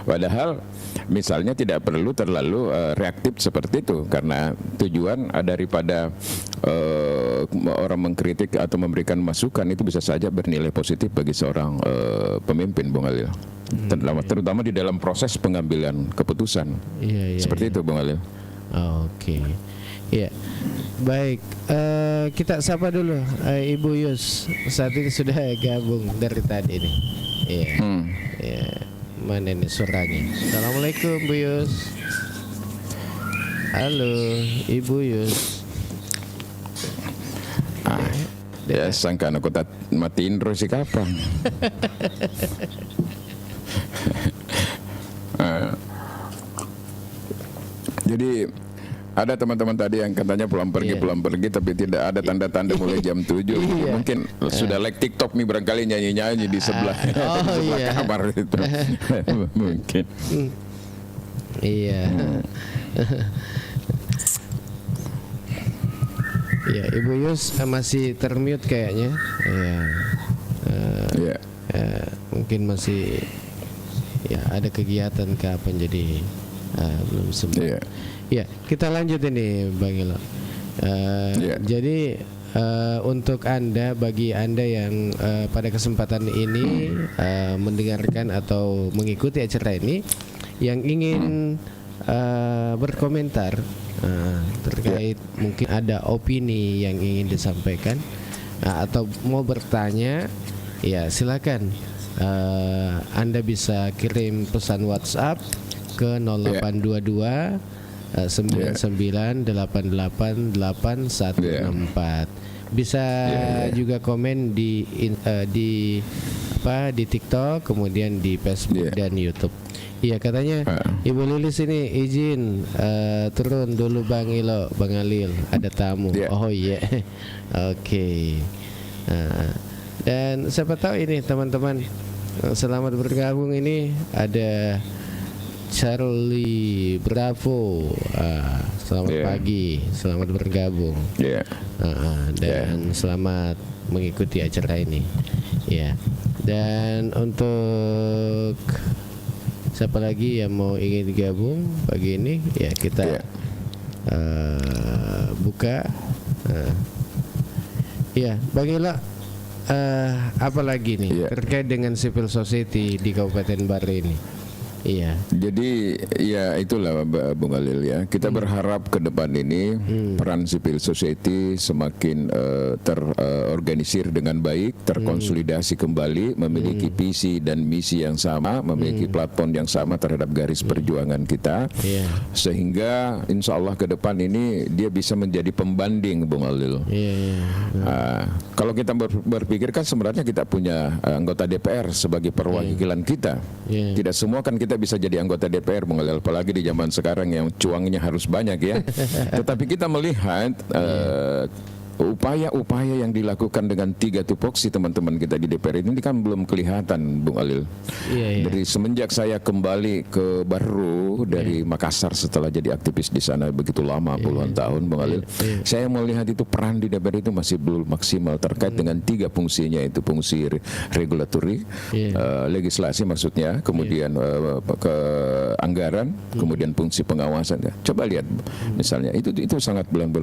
Padahal misalnya tidak perlu terlalu reaktif seperti itu, karena tujuan daripada orang mengkritik atau memberikan masukan itu bisa saja bernilai positif bagi seorang pemimpin, Bung Alil. Terutama di dalam proses pengambilan keputusan. Seperti itu, Bung Alil. Oke. Ya, baik. Kita sapa dulu Ibu Yus. Saat ini sudah gabung dari tadi nih. Ya, mana nih suaranya? Assalamualaikum Bu Yus. Halo Ibu Yus. Ya sangka aku tak matiin terus si kapan. Jadi ada teman-teman tadi yang katanya pulang pergi tapi tidak ada tanda-tanda mulai jam 7. Mungkin sudah like TikTok nih, barangkali nyanyi-nyanyi di sebelah kamar itu. Mungkin. Iya. Ya, Ibu Yus masih termute kayaknya. Mungkin masih ada kegiatan kapan jadi belum sempat. Ya, kita lanjut ini Bang Ilo. Jadi untuk bagi Anda yang pada kesempatan ini mendengarkan atau mengikuti acara ini, yang ingin berkomentar terkait mungkin ada opini yang ingin disampaikan atau mau bertanya, ya silakan. Anda bisa kirim pesan WhatsApp ke 0822 99888164. Bisa juga komen di TikTok, kemudian di Facebook dan YouTube. Iya, katanya Ibu Lilis ini izin turun dulu Bang Ilo, Bang Alil, ada tamu. Oh iya. Oke. Dan siapa tahu ini teman-teman, selamat bergabung, ini ada Charlie Bravo. Selamat pagi, selamat bergabung. Dan selamat mengikuti acara ini. Ya. Dan untuk siapa lagi yang mau ingin gabung pagi ini, ya kita buka. Ya, Bang Ila, apa lagi nih terkait dengan civil society di Kabupaten Baru ini? Iya. Jadi ya itulah Bung Alil ya. Kita berharap ke depan ini peran civil society semakin terorganisir dengan baik, terkonsolidasi kembali, memiliki visi dan misi yang sama, memiliki platform yang sama terhadap garis perjuangan kita, sehingga insya Allah ke depan ini dia bisa menjadi pembanding Bung Alil. Kalau kita berpikir kan sebenarnya kita punya anggota DPR sebagai perwakilan kita. Tidak semua kan kita bisa jadi anggota DPR, Bung Alil, apalagi di zaman sekarang yang cuangnya harus banyak ya. Tetapi kita melihat upaya-upaya yang dilakukan dengan 3 tupoksi teman-teman kita di DPR ini kan belum kelihatan, Bung Alil. Dari semenjak saya kembali ke Baru dari Makassar setelah jadi aktivis di sana begitu lama puluhan tahun, Bung Alil, saya melihat itu peran di DPR itu masih belum maksimal terkait dengan 3 fungsinya, itu fungsi regulatory, legislasi maksudnya, kemudian ke anggaran, kemudian fungsi pengawasan. Coba lihat misalnya itu sangat belum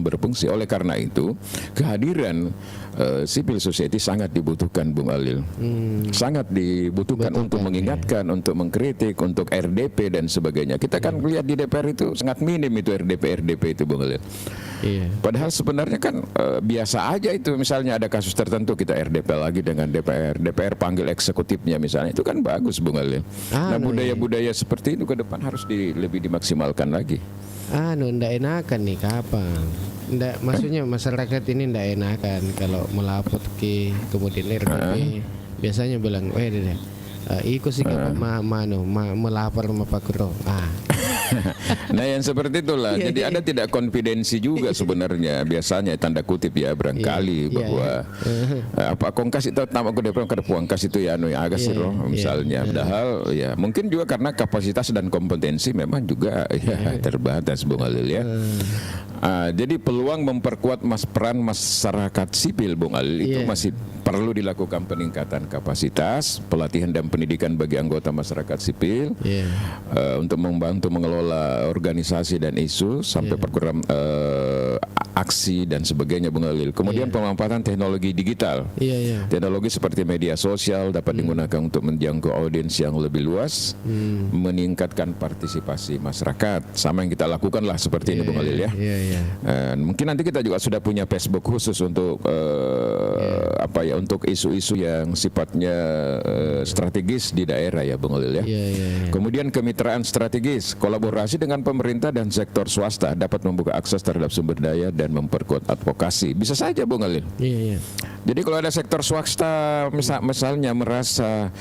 berfungsi. Oleh karena itu kehadiran civil society sangat dibutuhkan, Bung Alil. Sangat dibutuhkan untuk mengingatkan, untuk mengkritik, untuk RDP dan sebagainya. Kita kan lihat di DPR itu sangat minim itu RDP itu, Bung Alil. Padahal sebenarnya kan biasa aja itu, misalnya ada kasus tertentu kita RDP lagi dengan DPR panggil eksekutifnya misalnya, itu kan bagus, Bung Alil. Nah, budaya-budaya seperti itu ke depan harus lebih dimaksimalkan lagi. Ndak enakan nih kapan? Ndak, maksudnya masyarakat ini ndak enakan kalau melapor ke kemudian RDP biasanya bilang, ikut sih melapor sama Pak Kuro. Nah yang seperti itulah. Jadi ada tidak konfidensi juga sebenarnya biasanya, tanda kutip ya, barangkali bahwa apa kongkas itu tamak ku DPR kada puangkas itu ya agak siro misalnya. Padahal ya mungkin juga karena kapasitas dan kompetensi memang juga terbatas, Bung Alil ya. Jadi peluang memperkuat peran masyarakat sipil, Bung Alil, itu masih perlu dilakukan peningkatan kapasitas, pelatihan dan pendidikan bagi anggota masyarakat sipil untuk membantu mengelola organisasi dan isu sampai program aksi dan sebagainya, Bung Alil. Kemudian pemanfaatan teknologi digital, teknologi seperti media sosial dapat digunakan untuk menjangkau audiens yang lebih luas, meningkatkan partisipasi masyarakat, sama yang kita lakukan lah seperti ini, Bung Alil ya. Mungkin nanti kita juga sudah punya Facebook khusus untuk untuk isu-isu yang sifatnya strategis di daerah ya, Bung Alil ya. Kemudian kemitraan strategis, kolaborasi dengan pemerintah dan sektor swasta dapat membuka akses terhadap sumber daya dan memperkuat advokasi. Bisa saja, Bung Alil. Jadi kalau ada sektor swasta misalnya merasa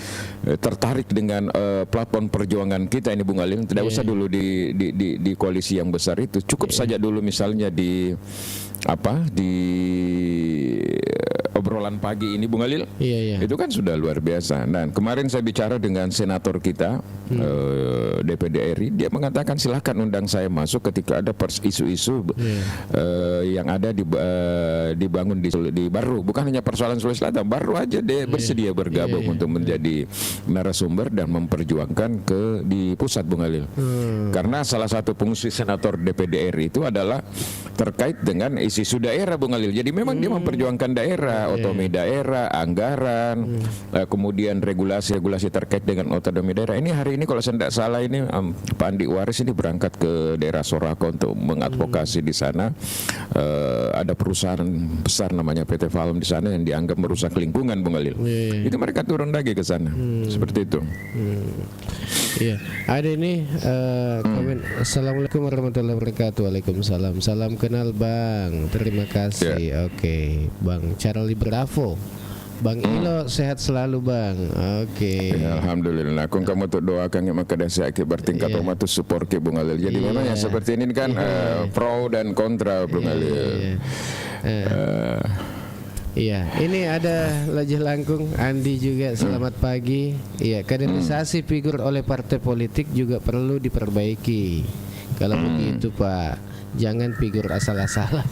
tertarik dengan platform perjuangan kita ini, Bung Alil, tidak usah dulu di koalisi yang besar itu, cukup saja dulu misalnya di obrolan pagi ini, Bung Alil, itu kan sudah luar biasa. Nah, kemarin saya bicara dengan senator kita DPD RI, dia mengatakan silahkan undang saya masuk ketika ada isu-isu yang ada dibangun di Baru, bukan hanya persoalan Sulawesi Selatan, Baru aja dia bersedia bergabung untuk menjadi narasumber dan memperjuangkan di pusat, Bung Alil. Karena salah satu fungsi senator DPD RI itu adalah terkait dengan isu daerah, Bung Alil. Jadi memang dia memperjuangkan daerah, otonomi daerah, anggaran, kemudian regulasi terkait dengan otonomi daerah. Ini hari ini kalau saya tidak salah ini Pak Andi Waris ini berangkat ke daerah Soraka untuk mengadvokasi di sana. Ada perusahaan besar namanya PT Valum di sana yang dianggap merusak lingkungan, Bung Alil. Itu mereka turun lagi ke sana. Seperti itu. Ada ini komen. Assalamualaikum warahmatullahi wabarakatuh. Waalaikumsalam. Salam kenal, Bang. Terima kasih. Oke, Bang Charlie Bravo. Bang Ilo sehat selalu, Bang. Alhamdulillah. Aku kamu tuh doakan yang maka dasar bertingkat rumah tuh support ke, Bung Alil. Jadi memang yang seperti ini kan pro dan kontra, Bung Alil. Ini ada Lajah Langkung, Andi juga selamat pagi. Kaderisasi figur oleh partai politik juga perlu diperbaiki. Kalau begitu, Pak, jangan figur asal-asalan.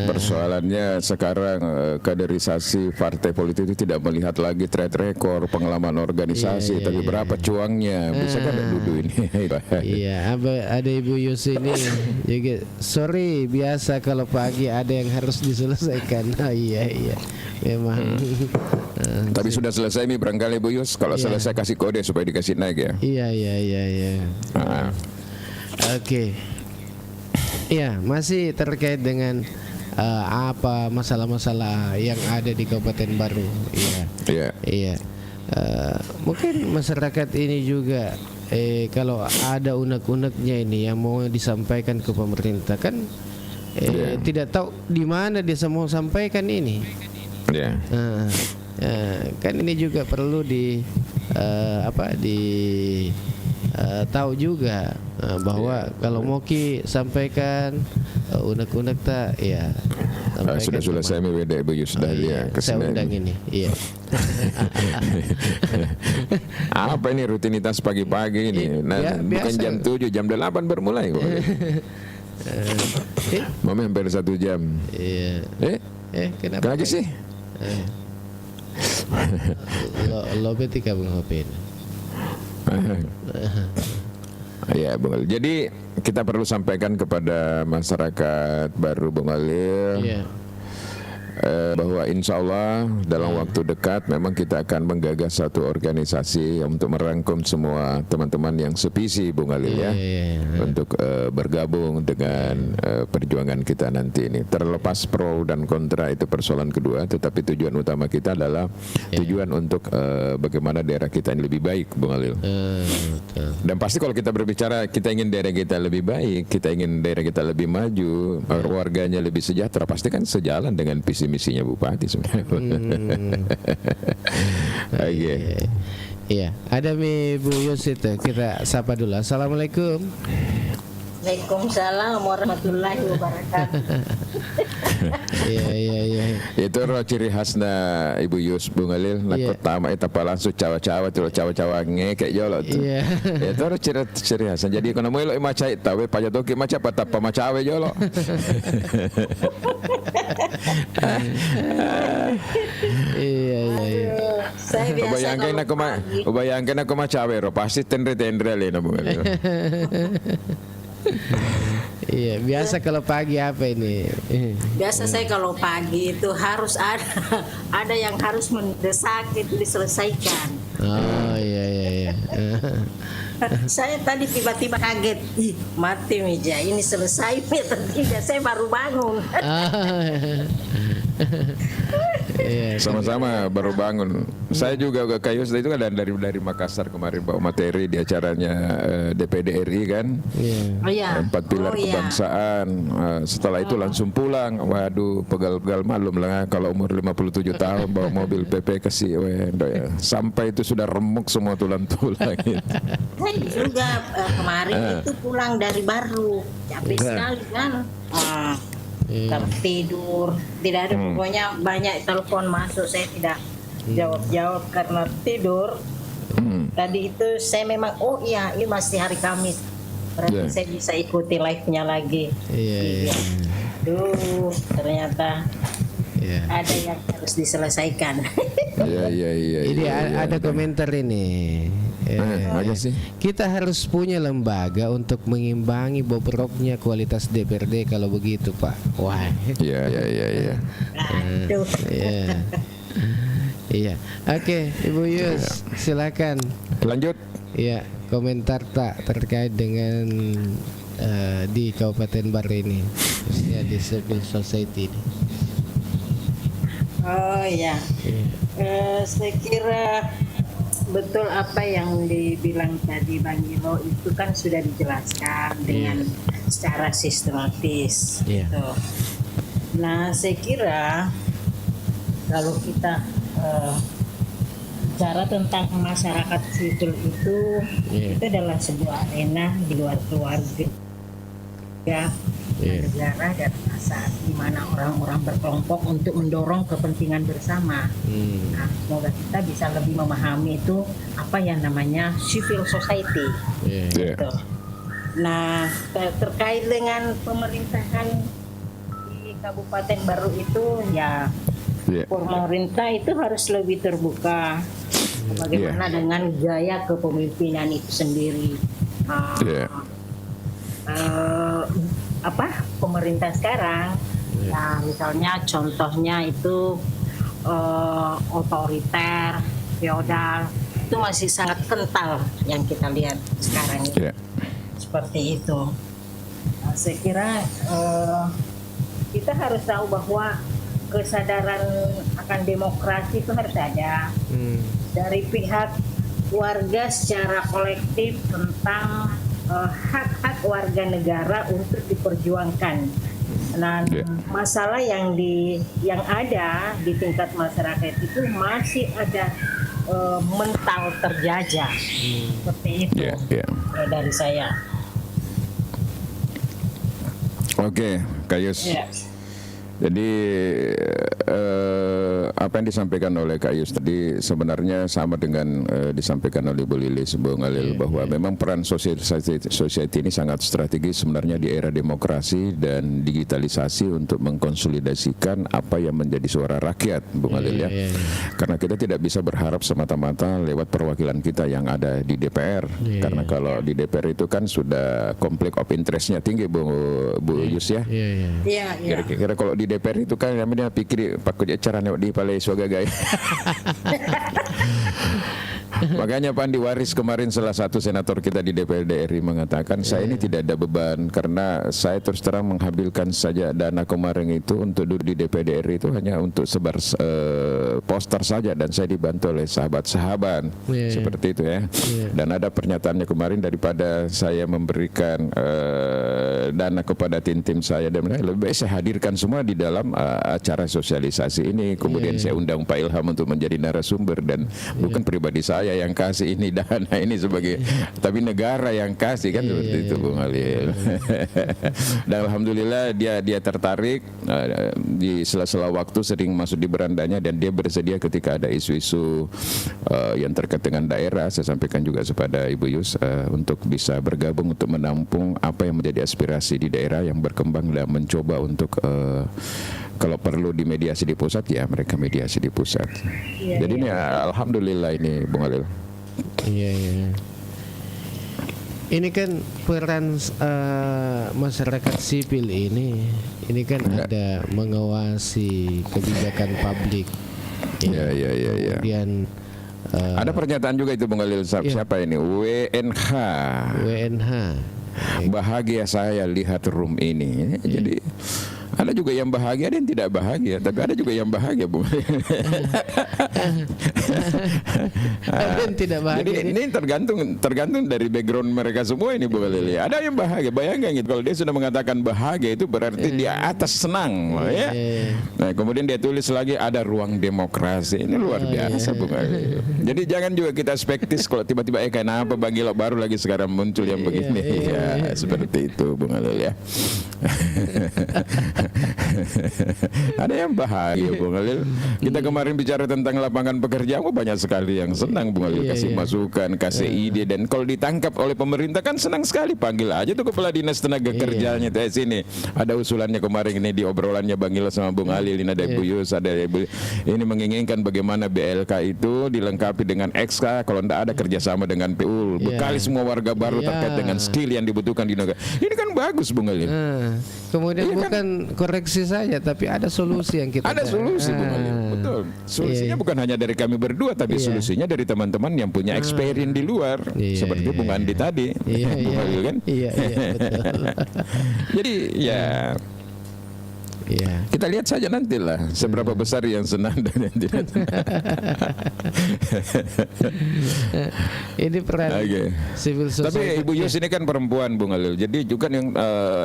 Persoalannya sekarang kaderisasi partai politik itu tidak melihat lagi track record, pengalaman organisasi, tapi berapa cuangnya. Bisa kan duduk ini. Ada Ibu Yusi ini juga. Sorry, biasa kalau pagi ada yang harus diselesaikan. Memang. Tapi sudah selesai nih barangkali Bu Yus. Kalau selesai kasih kode supaya dikasih naik ya. Iya. Oke. Iya, masih terkait dengan apa masalah-masalah yang ada di Kabupaten Baru. Iya. Mungkin masyarakat ini juga kalau ada unek-uneknya ini yang mau disampaikan ke pemerintah kan tidak tahu di mana dia mau sampaikan ini. Kan ini juga perlu tahu juga bahwa kalau mau sampaikan unek-unek tak sudah selesai beda Bu Yus sudah saya undang ini. Iya. Apa ini rutinitas pagi-pagi ini? Bukan jam 7, jam 8 bermulai kok. Mau hampir 1 jam. Iya. Kenapa lagi sih? Lo ketika menghopin. Ya, Bung Alil. Jadi kita perlu sampaikan kepada masyarakat Baru, Bung Alil, bahwa insya Allah dalam waktu dekat memang kita akan menggagas satu organisasi untuk merangkum semua teman-teman yang sevisi, Bung Alil untuk bergabung dengan perjuangan kita nanti ini. Terlepas pro dan kontra itu persoalan kedua, tetapi tujuan utama kita adalah tujuan untuk bagaimana daerah kita ini lebih baik, Bung Alil. Dan pasti kalau kita berbicara kita ingin daerah kita lebih baik, kita ingin daerah kita lebih maju, warganya lebih sejahtera, pasti kan sejalan dengan visi misinya Bupati sebenarnya. Iya, ada Bu Yus itu. Kita sapa dulu. Assalamualaikum. Waalaikumsalam warahmatullahi wabarakatuh. Iya. Itu ciri khasnya Ibu Yus, Bung Alil. Nak pertama itu apa langsung cawa-cawa ngekek jolok tu. Itu ciri khasnya. Jadi kalau mau elok macam itu, pajak toki macam apa tapa macawe jolok. Iya. Saya biasa bayangkan aku macawe ro pasti tendre le Bung Alil. Iya, biasa kalau pagi apa ini? Biasa saya kalau pagi itu harus ada yang harus mendesak itu diselesaikan. Oh iya. Saya tadi tiba-tiba kaget, mati meja ini selesai atau tidak? Saya baru bangun. Sama-sama baru bangun. Saya juga ke Kayu itu kan dari Makassar kemarin bawa materi di acaranya DPD RI kan. 4 pilar kebangsaan. Setelah itu langsung pulang. Waduh, pegal-pegal malum lah kalau umur 57 tahun bawa mobil PP kasih sampai itu sudah remuk semua tulang-tulang. Saya juga kemarin itu pulang dari Baru. Capek sekali kan. Tertidur, tidak ada pokoknya banyak telepon masuk, saya tidak jawab karena tidur. Tadi itu saya memang ini masih hari Kamis, berarti saya bisa ikuti live-nya lagi. Ternyata ada yang harus diselesaikan. Ini ada komentar ini. Kita harus punya lembaga untuk mengimbangi bobroknya kualitas DPRD kalau begitu, Pak. Wah. Iya. Iya. Oke, Ibu Yus, silakan. Lanjut. Iya, komentar tak terkait dengan di Kabupaten Baru ini, khususnya di civil society ini. Saya kira betul apa yang dibilang tadi Bang Ilo itu kan sudah dijelaskan dengan secara sistematis. Gitu. Nah, saya kira kalau kita bicara tentang masyarakat sipil itu adalah sebuah arena di luar keluarga, negara dan masyarakat di mana orang-orang berkelompok untuk mendorong kepentingan bersama. Nah, semoga kita bisa lebih memahami itu apa yang namanya civil society. Gitu. Nah, terkait dengan pemerintahan di Kabupaten Baru itu pemerintah itu harus lebih terbuka. Bagaimana dengan gaya kepemimpinan itu sendiri? Pemerintah sekarang, misalnya contohnya itu otoriter, feodal, itu masih sangat kental yang kita lihat sekarang ini. Seperti itu. Nah, saya kira kita harus tahu bahwa kesadaran akan demokrasi itu harus ada dari pihak warga secara kolektif tentang hak-hak warga negara untuk diperjuangkan. Nah, masalah yang ada di tingkat masyarakat itu masih ada mental terjajah seperti itu dari saya. Oke, Kayus. Jadi apa yang disampaikan oleh Kak Yus tadi sebenarnya sama dengan disampaikan oleh Bu Lilis, Bung Alil, bahwa memang peran society ini sangat strategis sebenarnya di era demokrasi dan digitalisasi untuk mengkonsolidasikan apa yang menjadi suara rakyat, Bung Alil ya. Karena kita tidak bisa berharap semata-mata lewat perwakilan kita yang ada di DPR. Karena kalau di DPR itu kan sudah konflik of interest-nya tinggi, Bu Yus ya. Kira-kira kalau di DPR itu kan namanya pikir pakai cara di palai suagagai. Makanya Pak Andi Waris kemarin salah satu senator kita di DPRD RI mengatakan saya ini tidak ada beban karena saya terus terang menghabilkan saja dana kemarin itu untuk duduk di DPRD RI itu hanya untuk sebar poster saja dan saya dibantu oleh sahabat-sahabat seperti itu ya. Dan ada pernyataannya kemarin daripada saya memberikan dana kepada tim-tim saya dan lebih baik saya hadirkan semua di dalam acara sosialisasi ini. Kemudian saya undang Pak Ilham untuk menjadi narasumber dan bukan pribadi saya yang kasih ini dana ini sebagai tapi negara yang kasih kan seperti itu Bung Alil. Dan alhamdulillah dia tertarik di sela-sela waktu sering masuk di berandanya dan dia bersedia ketika ada isu-isu yang terkait dengan daerah. Saya sampaikan juga kepada Ibu Yus untuk bisa bergabung untuk menampung apa yang menjadi aspirasi di daerah yang berkembang dan mencoba untuk kalau perlu dimediasi di pusat ya mereka mediasi di pusat. Jadi ini alhamdulillah ini Bung Alil. Ini kan peran masyarakat sipil ini kan ada mengawasi kebijakan publik. Kemudian ada pernyataan juga itu Bung Alil siapa ini WNH. Bahagia saya lihat room ini. Jadi ada juga yang bahagia dan tidak bahagia, tapi ada juga yang bahagia, Bu. Tidak bahagia. Jadi ini tergantung dari background mereka semua ini, Bu Lili. Ada yang bahagia, bayangkan gitu. Kalau dia sudah mengatakan bahagia itu berarti dia atas senang, ya. Nah, kemudian dia tulis lagi ada ruang demokrasi. Ini luar biasa, Bu Lili. Jadi jangan juga kita skeptis kalau tiba-tiba kenapa Bang Gilo baru lagi sekarang muncul yang begini. Ya, seperti itu, Bu Lili ya. Ada yang bahagia Bung Alil. Kita kemarin bicara tentang lapangan pekerjaan, banyak sekali yang senang Bung Alil kasih masukan, kasih ide, dan kalau ditangkap oleh pemerintah kan senang sekali, panggil aja tuh kepala dinas tenaga kerjanya dari sini. Ada usulannya kemarin ini di obrolannya Bang Gilo sama Bung Alil, ini ada Ibu Yus, ada Ibu ini menginginkan bagaimana BLK itu dilengkapi dengan XK, kalau tidak ada kerjasama dengan PU, bekali semua warga baru terkait dengan skill yang dibutuhkan di negara. Ini kan bagus Bung Alil. Kemudian bukan koreksi saja, tapi ada solusi yang kita ada solusi Bung Alil. Betul. Solusinya bukan hanya dari kami berdua, tapi solusinya dari teman-teman yang punya experience di luar, seperti Bung Andi tadi. Bung Alil kan? Betul. Jadi kita lihat saja nantilah seberapa besar yang senang dan yang tidak senang. Ini peran civil society. Tapi Ibu Yus ini kan perempuan Bung Alil. Jadi juga yang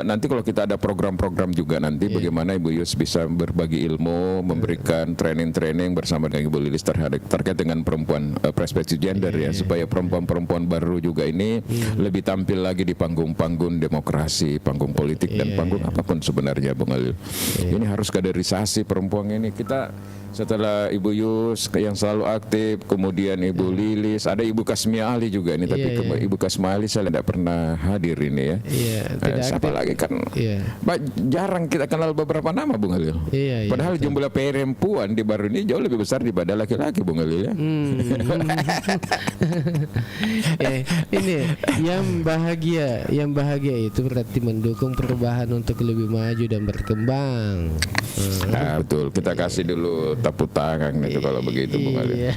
nanti kalau kita ada program-program juga nanti bagaimana Ibu Yus bisa berbagi ilmu, memberikan training-training bersama dengan Ibu Lilis terkait dengan perempuan, perspektif gender ya, supaya perempuan-perempuan baru juga ini lebih tampil lagi di panggung-panggung demokrasi, panggung politik dan panggung apapun sebenarnya Bung Alil. Ini harus kaderisasi perempuan ini. Kita setelah Ibu Yus yang selalu aktif, kemudian Ibu Lilis, ada Ibu Kasmia Ali juga ini, tapi Ibu Kasmia Ali saya tidak pernah hadir ini ya. Siapa lagi kan? Jarang kita kenal beberapa nama Bung Alil. Padahal jumlah perempuan di baru ini jauh lebih besar daripada laki-laki Bung Alil ya. Ini yang bahagia itu berarti mendukung perubahan untuk lebih maju dan berkembang. Betul, kita kasih dulu tepuk tangan itu kalau begitu Bung Ali.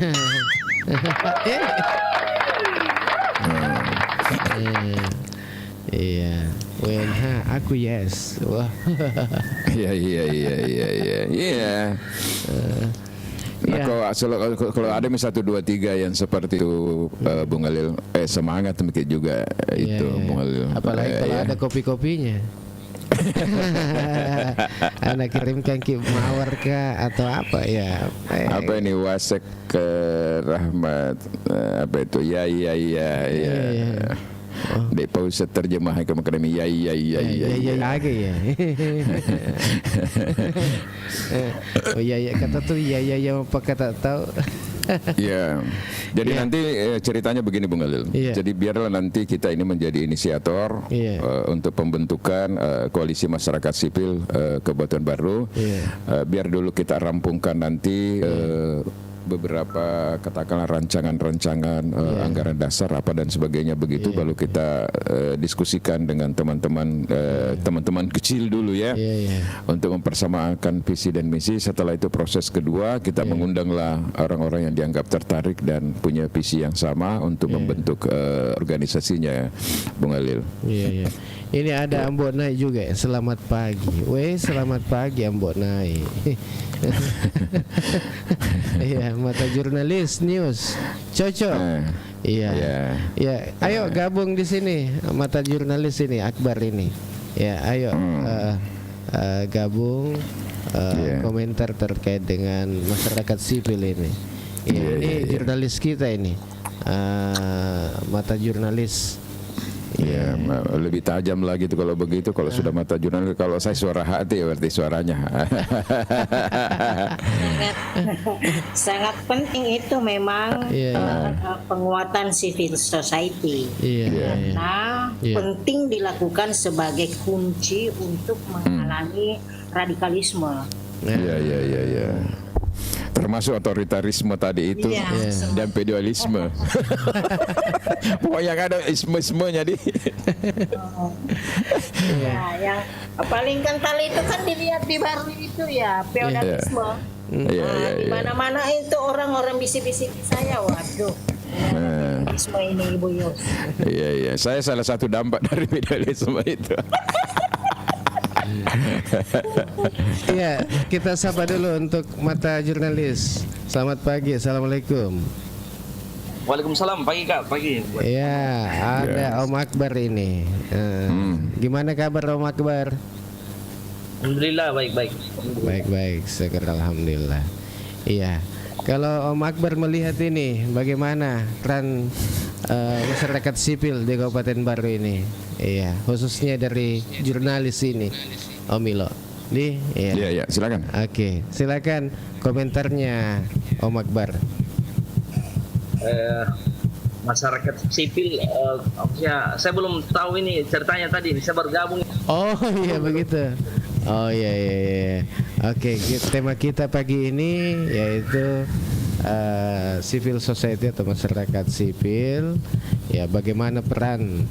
Iya, WNH aku yes. Wah. Iya. Nah, kalau ada 1, 2, 3 yang seperti itu Bung Alil, semangat demikian juga itu Bung Alil. Apalagi kalau ada kopi-kopinya. Anak kirimkan Ki Mawar kah atau apa ya? Apa ini Wasek ke Rahmat apa itu? Ya. Dek pausa terjemahan ke akademi ya lagi ya. Oh ya kata tuh ya apa kata tahu. Ya, jadi nanti ceritanya begini Bung Alil. Jadi biarlah nanti kita ini menjadi inisiator untuk pembentukan koalisi masyarakat sipil Kabupaten Baru. Biar dulu kita rampungkan nanti beberapa katakanlah rancangan-rancangan anggaran dasar apa dan sebagainya begitu, baru kita diskusikan dengan teman-teman kecil dulu ya, untuk mempersamakan visi dan misi. Setelah itu proses kedua kita mengundanglah orang-orang yang dianggap tertarik dan punya visi yang sama untuk membentuk organisasinya, Bung Alil. Ini ada Ambok Nai juga. Selamat pagi. Selamat pagi Ambok Nai. Iya, mata jurnalis news. Cocok. Iya. Ayo gabung di sini mata jurnalis ini Akbar ini. Ya, ayo gabung komentar terkait dengan masyarakat sipil ini. Ini jurnalis kita ini. Mata jurnalis. Ya, lebih tajam lagi tuh kalau begitu. Kalau sudah mata jurnalis, kalau saya suara hati berarti suaranya. Sangat penting itu memang penguatan civil society. Karena penting dilakukan sebagai kunci untuk menghalangi radikalisme. Iya. Termasuk otoritarisme tadi itu dan feudalisme. Pokoknya ada isme-ismenya yang paling kental itu kan dilihat di Baru itu ya, feudalisme. Di mana-mana itu orang-orang bisik-bisik saya, waduh. Feudalisme ini Ibu Yos. Iya, saya salah satu dampak dari feudalisme itu. Iya, kita sapa dulu untuk mata jurnalis. Selamat pagi, assalamualaikum. Waalaikumsalam, pagi Kak, pagi. Iya, ada Om Akbar ini. Gimana kabar Om Akbar? Alhamdulillah baik-baik. Baik-baik, syukur alhamdulillah. Iya, kalau Om Akbar melihat ini, bagaimana peran masyarakat sipil di Kabupaten Baru ini? Iya, khususnya dari jurnalis ini, Om Milo. Iya, silakan. Oke, silakan komentarnya Om Akbar. Masyarakat sipil, saya belum tahu ini ceritanya tadi, saya baru gabung. Oh iya begitu. Oh iya. Oke, tema kita pagi ini yaitu civil society atau masyarakat sipil. Ya, bagaimana peran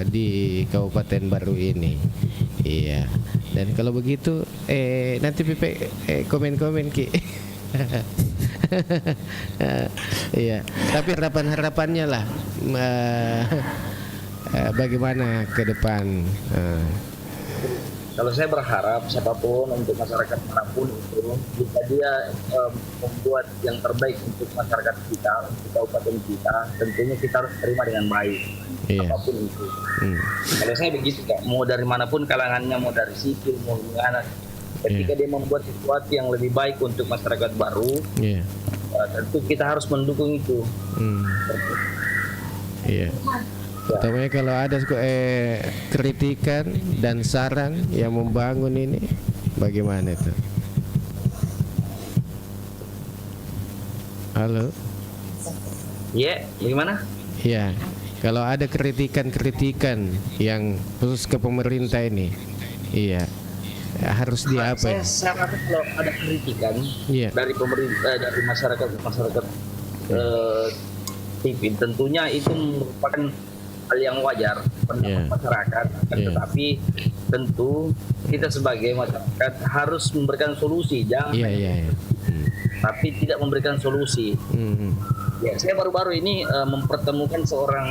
di Kabupaten Baru ini. Iya. Dan kalau begitu nanti Pipe komen-komen Ki. Iya, tapi harapannya lah bagaimana ke depan. Kalau saya berharap siapapun untuk masyarakat manapun itu jika dia membuat yang terbaik untuk masyarakat kita, untuk kabupaten kita, tentunya kita harus terima dengan baik, apapun itu. Kalau saya begitu Kak, mau dari manapun kalangannya, mau dari sipil, mau gimana, ketika dia membuat sesuatu yang lebih baik untuk masyarakat Baru, tentu kita harus mendukung itu. Iya. Utamanya kalau ada kritikan dan saran yang membangun ini, bagaimana itu? Halo? Iya, bagaimana? Iya, kalau ada kritikan yang khusus ke pemerintah ini, harus diapa? Saya rasa kalau ada kritikan dari pemerintah, dari masyarakat sipil, tentunya itu merupakan hal yang wajar pendapat masyarakat, tetapi tentu kita sebagai masyarakat harus memberikan solusi, jangan tapi tidak memberikan solusi. Ya, saya baru-baru ini mempertemukan seorang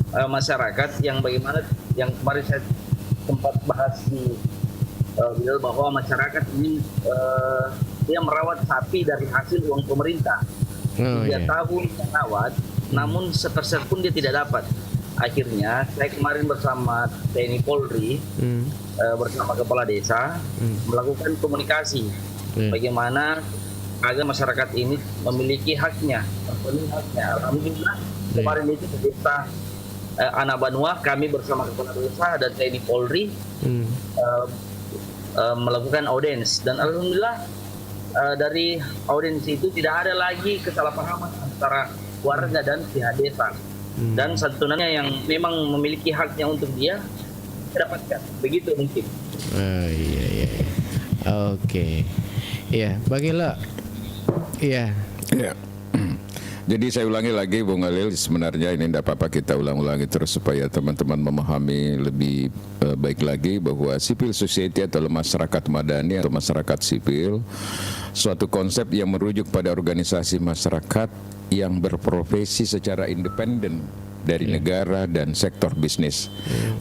masyarakat yang bagaimana yang kemarin saya sempat bahas di bahwa masyarakat ini dia merawat sapi dari hasil uang pemerintah. 3 tahun merawat, namun sepeser pun dia tidak dapat. Akhirnya saya kemarin bersama TNI Polri bersama kepala desa melakukan komunikasi bagaimana agar masyarakat ini memiliki haknya, Alhamdulillah kemarin itu kita Anak Banua, kami bersama kepala desa dan TNI Polri melakukan audiens, dan alhamdulillah dari audiens itu tidak ada lagi kesalahpahaman antara warga dan pihak desa, dan santunannya yang memang memiliki haknya untuk dia dapatkan, begitu mungkin. Iya. Oke. Iya, bagilah. Iya. Jadi saya ulangi lagi Bung Khalil, sebenarnya ini tidak apa-apa kita ulang-ulangi terus supaya teman-teman memahami lebih baik lagi bahwa civil society atau masyarakat madani atau masyarakat sipil suatu konsep yang merujuk pada organisasi masyarakat yang berprofesi secara independen dari negara dan sektor bisnis.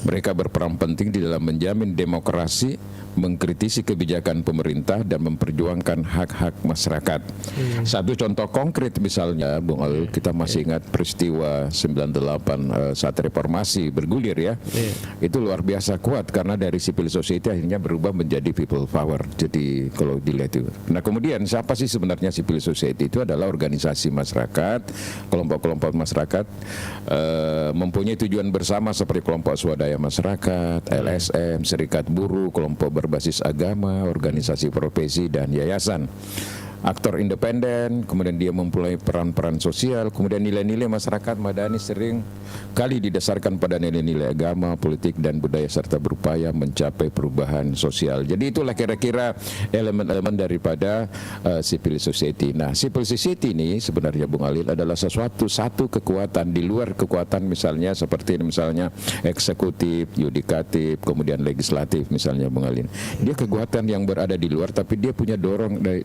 Mereka berperan penting di dalam menjamin demokrasi, mengkritisi kebijakan pemerintah dan memperjuangkan hak-hak masyarakat. Satu contoh konkret misalnya, Bung Al, kita masih ingat peristiwa 98 saat reformasi bergulir ya. Itu luar biasa kuat karena dari civil society akhirnya berubah menjadi people power. Jadi kalau dilihat itu. Nah kemudian siapa sih sebenarnya civil society? Itu adalah organisasi masyarakat, kelompok-kelompok masyarakat mempunyai tujuan bersama seperti kelompok swadaya masyarakat, LSM, serikat buruh, kelompok berbasis agama, organisasi profesi dan yayasan. Aktor independen, kemudian dia mempunyai peran-peran sosial, kemudian nilai-nilai masyarakat madani sering kali didasarkan pada nilai-nilai agama, politik dan budaya serta berupaya mencapai perubahan sosial. Jadi itulah kira-kira elemen-elemen daripada civil society. Nah, civil society ini sebenarnya Bung Alil adalah satu kekuatan di luar kekuatan misalnya seperti misalnya eksekutif, yudikatif, kemudian legislatif misalnya Bung Alil. Dia kekuatan yang berada di luar tapi dia punya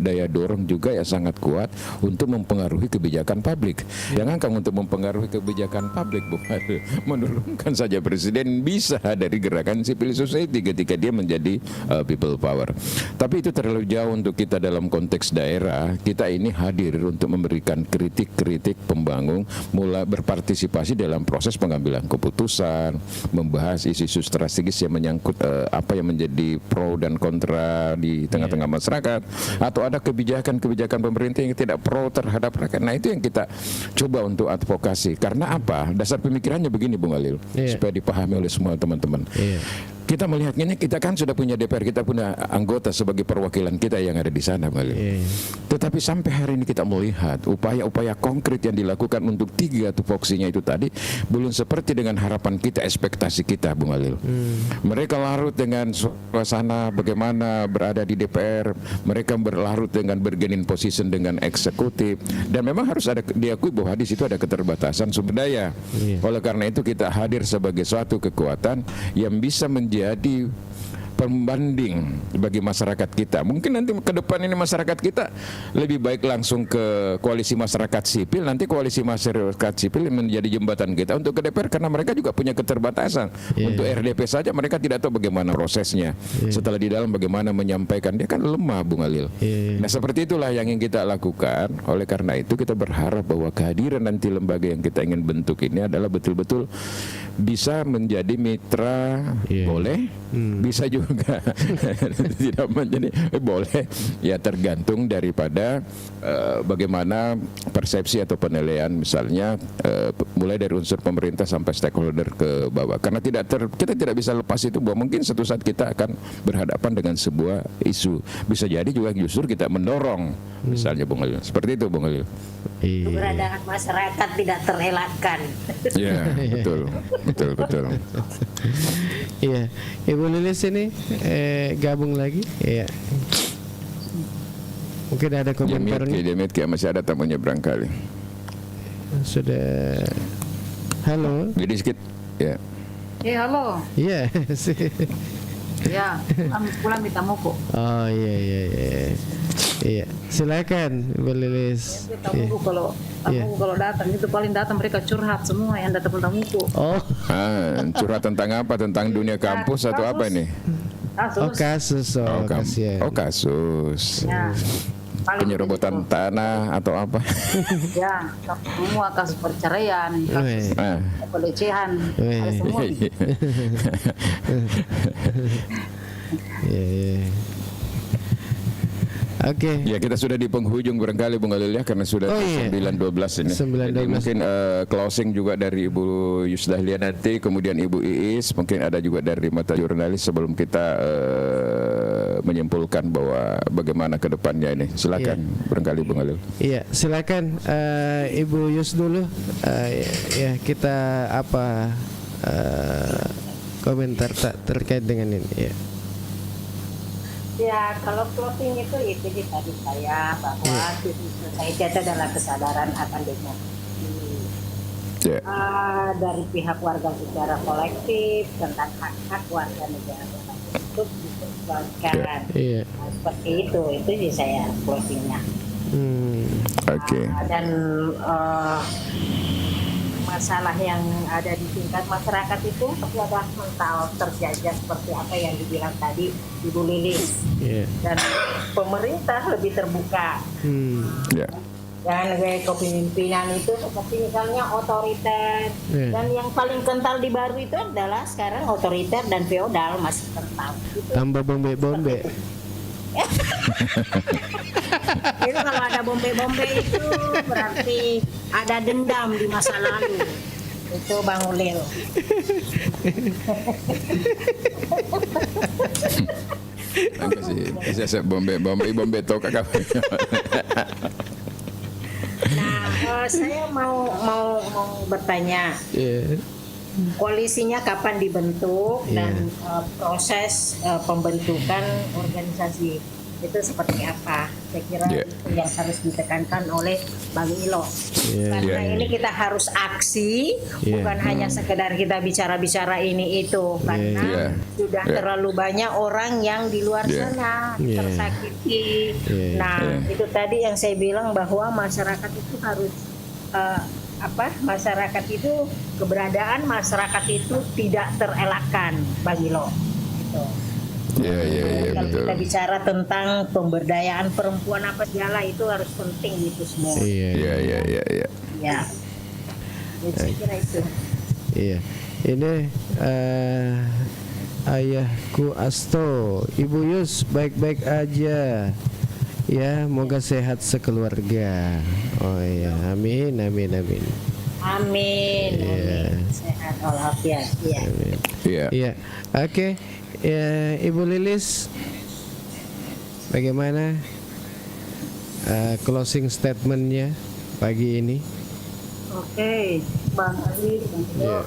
daya dorong juga yang sangat kuat untuk mempengaruhi kebijakan publik. Jangankan untuk mempengaruhi kebijakan publik, bukan menurunkan saja presiden bisa dari gerakan civil society ketika dia menjadi people power. Tapi itu terlalu jauh untuk kita dalam konteks daerah. Kita ini hadir untuk memberikan kritik-kritik pembangun, mulai berpartisipasi dalam proses pengambilan keputusan, membahas isu-isu strategis yang menyangkut apa yang menjadi pro dan kontra di tengah-tengah masyarakat, atau ada kebijakan pemerintah yang tidak pro terhadap rakyat. Nah itu yang kita coba untuk advokasi. Karena apa? Dasar pemikirannya begini Bung Alil, supaya dipahami oleh semua teman-teman. Kita melihatnya, kita kan sudah punya DPR, kita punya anggota sebagai perwakilan kita yang ada di sana, Bung Alil. Tetapi sampai hari ini kita melihat upaya-upaya konkret yang dilakukan untuk 3 tupoksinya itu tadi belum seperti dengan harapan kita, ekspektasi kita, Bung Alil. Mereka larut dengan suasana bagaimana berada di DPR, mereka berlarut dengan bargaining position dengan eksekutif, dan memang harus ada diakui bahwa di situ ada keterbatasan sumber daya. Oleh karena itu kita hadir sebagai suatu kekuatan yang bisa menjadi pembanding bagi masyarakat kita. Mungkin nanti ke depan ini masyarakat kita lebih baik langsung ke koalisi masyarakat sipil, nanti koalisi masyarakat sipil menjadi jembatan kita untuk ke DPR karena mereka juga punya keterbatasan. Untuk RDP saja mereka tidak tahu bagaimana prosesnya. Setelah di dalam bagaimana menyampaikan, dia kan lemah Bung Alil. Nah seperti itulah yang ingin kita lakukan. Oleh karena itu kita berharap bahwa kehadiran nanti lembaga yang kita ingin bentuk ini adalah betul-betul bisa menjadi mitra, boleh, bisa juga tidak menjadi, boleh, ya tergantung daripada bagaimana persepsi atau penilaian misalnya mulai dari unsur pemerintah sampai stakeholder ke bawah. Karena kita tidak bisa lepas itu bahwa mungkin suatu saat kita akan berhadapan dengan sebuah isu. Bisa jadi juga justru kita mendorong misalnya Bung Alil. Seperti itu Bung Alil. Keberadaan masyarakat tidak terelakkan. Ya, betul. Iya, Ibu Lilis ini gabung lagi. Iya. Mungkin ada komentarnya. Demit masih ada tamunya barangkali. Sudah. Halo. Jadi sedikit. Ya. Halo. Iya. Ya, pulang minta moko. Oh iya. Iya, silakan Bu Lilis. Tamuku kalau datang itu paling datang mereka curhat semua yang datang tamuku. Oh, curhat tentang apa? Tentang dunia kampus atau apa ini? Kasus. Kasus. Ya. Penyerobotan tanah atau apa? Ya, semua kasus perceraian, kasus pelecehan, ada semua. Oke. Ya, kita sudah di penghujung barangkali Bung Khalil ya, karena sudah 9.12 ini. 9.12. Jadi mungkin closing juga dari Ibu Yusdahlia nanti, kemudian Ibu Iis, mungkin ada juga dari mata jurnalis sebelum kita menyimpulkan bahwa bagaimana ke depannya ini. Silakan barangkali Bung Khalil. Iya, silakan Ibu Yus dulu. Ya, kita apa komentar terkait dengan ini ya. Ya, kalau closing itu tadi saya bahwa civil society itu adalah kesadaran akan demokrasi dari pihak warga secara kolektif tentang hak-hak warga negara untuk diperjuangkan. Nah, seperti itu sih saya closingnya. Oke. Dan masalah yang ada di tingkat masyarakat itu adalah mental terjajah seperti apa yang dibilang tadi Ibu Lilis. Dan pemerintah lebih terbuka. Dan kepemimpinan itu seperti misalnya otoriter. Dan yang paling kental di baru itu adalah sekarang otoriter dan feodal masih kental. Tambah bombe. Itu kalau ada bombe itu berarti ada dendam di masa lalu. Itu Bang Ulil. Apa sih? Saya bombe toka kapan? Nah, saya mau bertanya. Koalisinya kapan dibentuk dan proses pembentukan organisasi itu seperti apa? Saya kira itu yang harus ditekankan oleh Bang Ilo. Karena ini kita harus aksi, bukan hanya sekedar kita bicara-bicara ini itu. Karena sudah terlalu banyak orang yang di luar sana tersakiti. Itu tadi yang saya bilang bahwa masyarakat itu harus masyarakat itu keberadaan masyarakat itu tidak terelakkan bagi lo. Gitu. Kalau betul. kita bicara tentang pemberdayaan perempuan apa segala itu harus penting itu semua. Iya. Jadi saya kira itu. Iya. Ini ayahku Asto, Ibu Yus baik-baik aja. Ya, moga sehat sekeluarga. Oh ya, amin. Sehat walafiat. Iya. Oke. Ya, Ibu Lilis, bagaimana closing statementnya pagi ini? Oke, Bang Ali, Bang Ilo.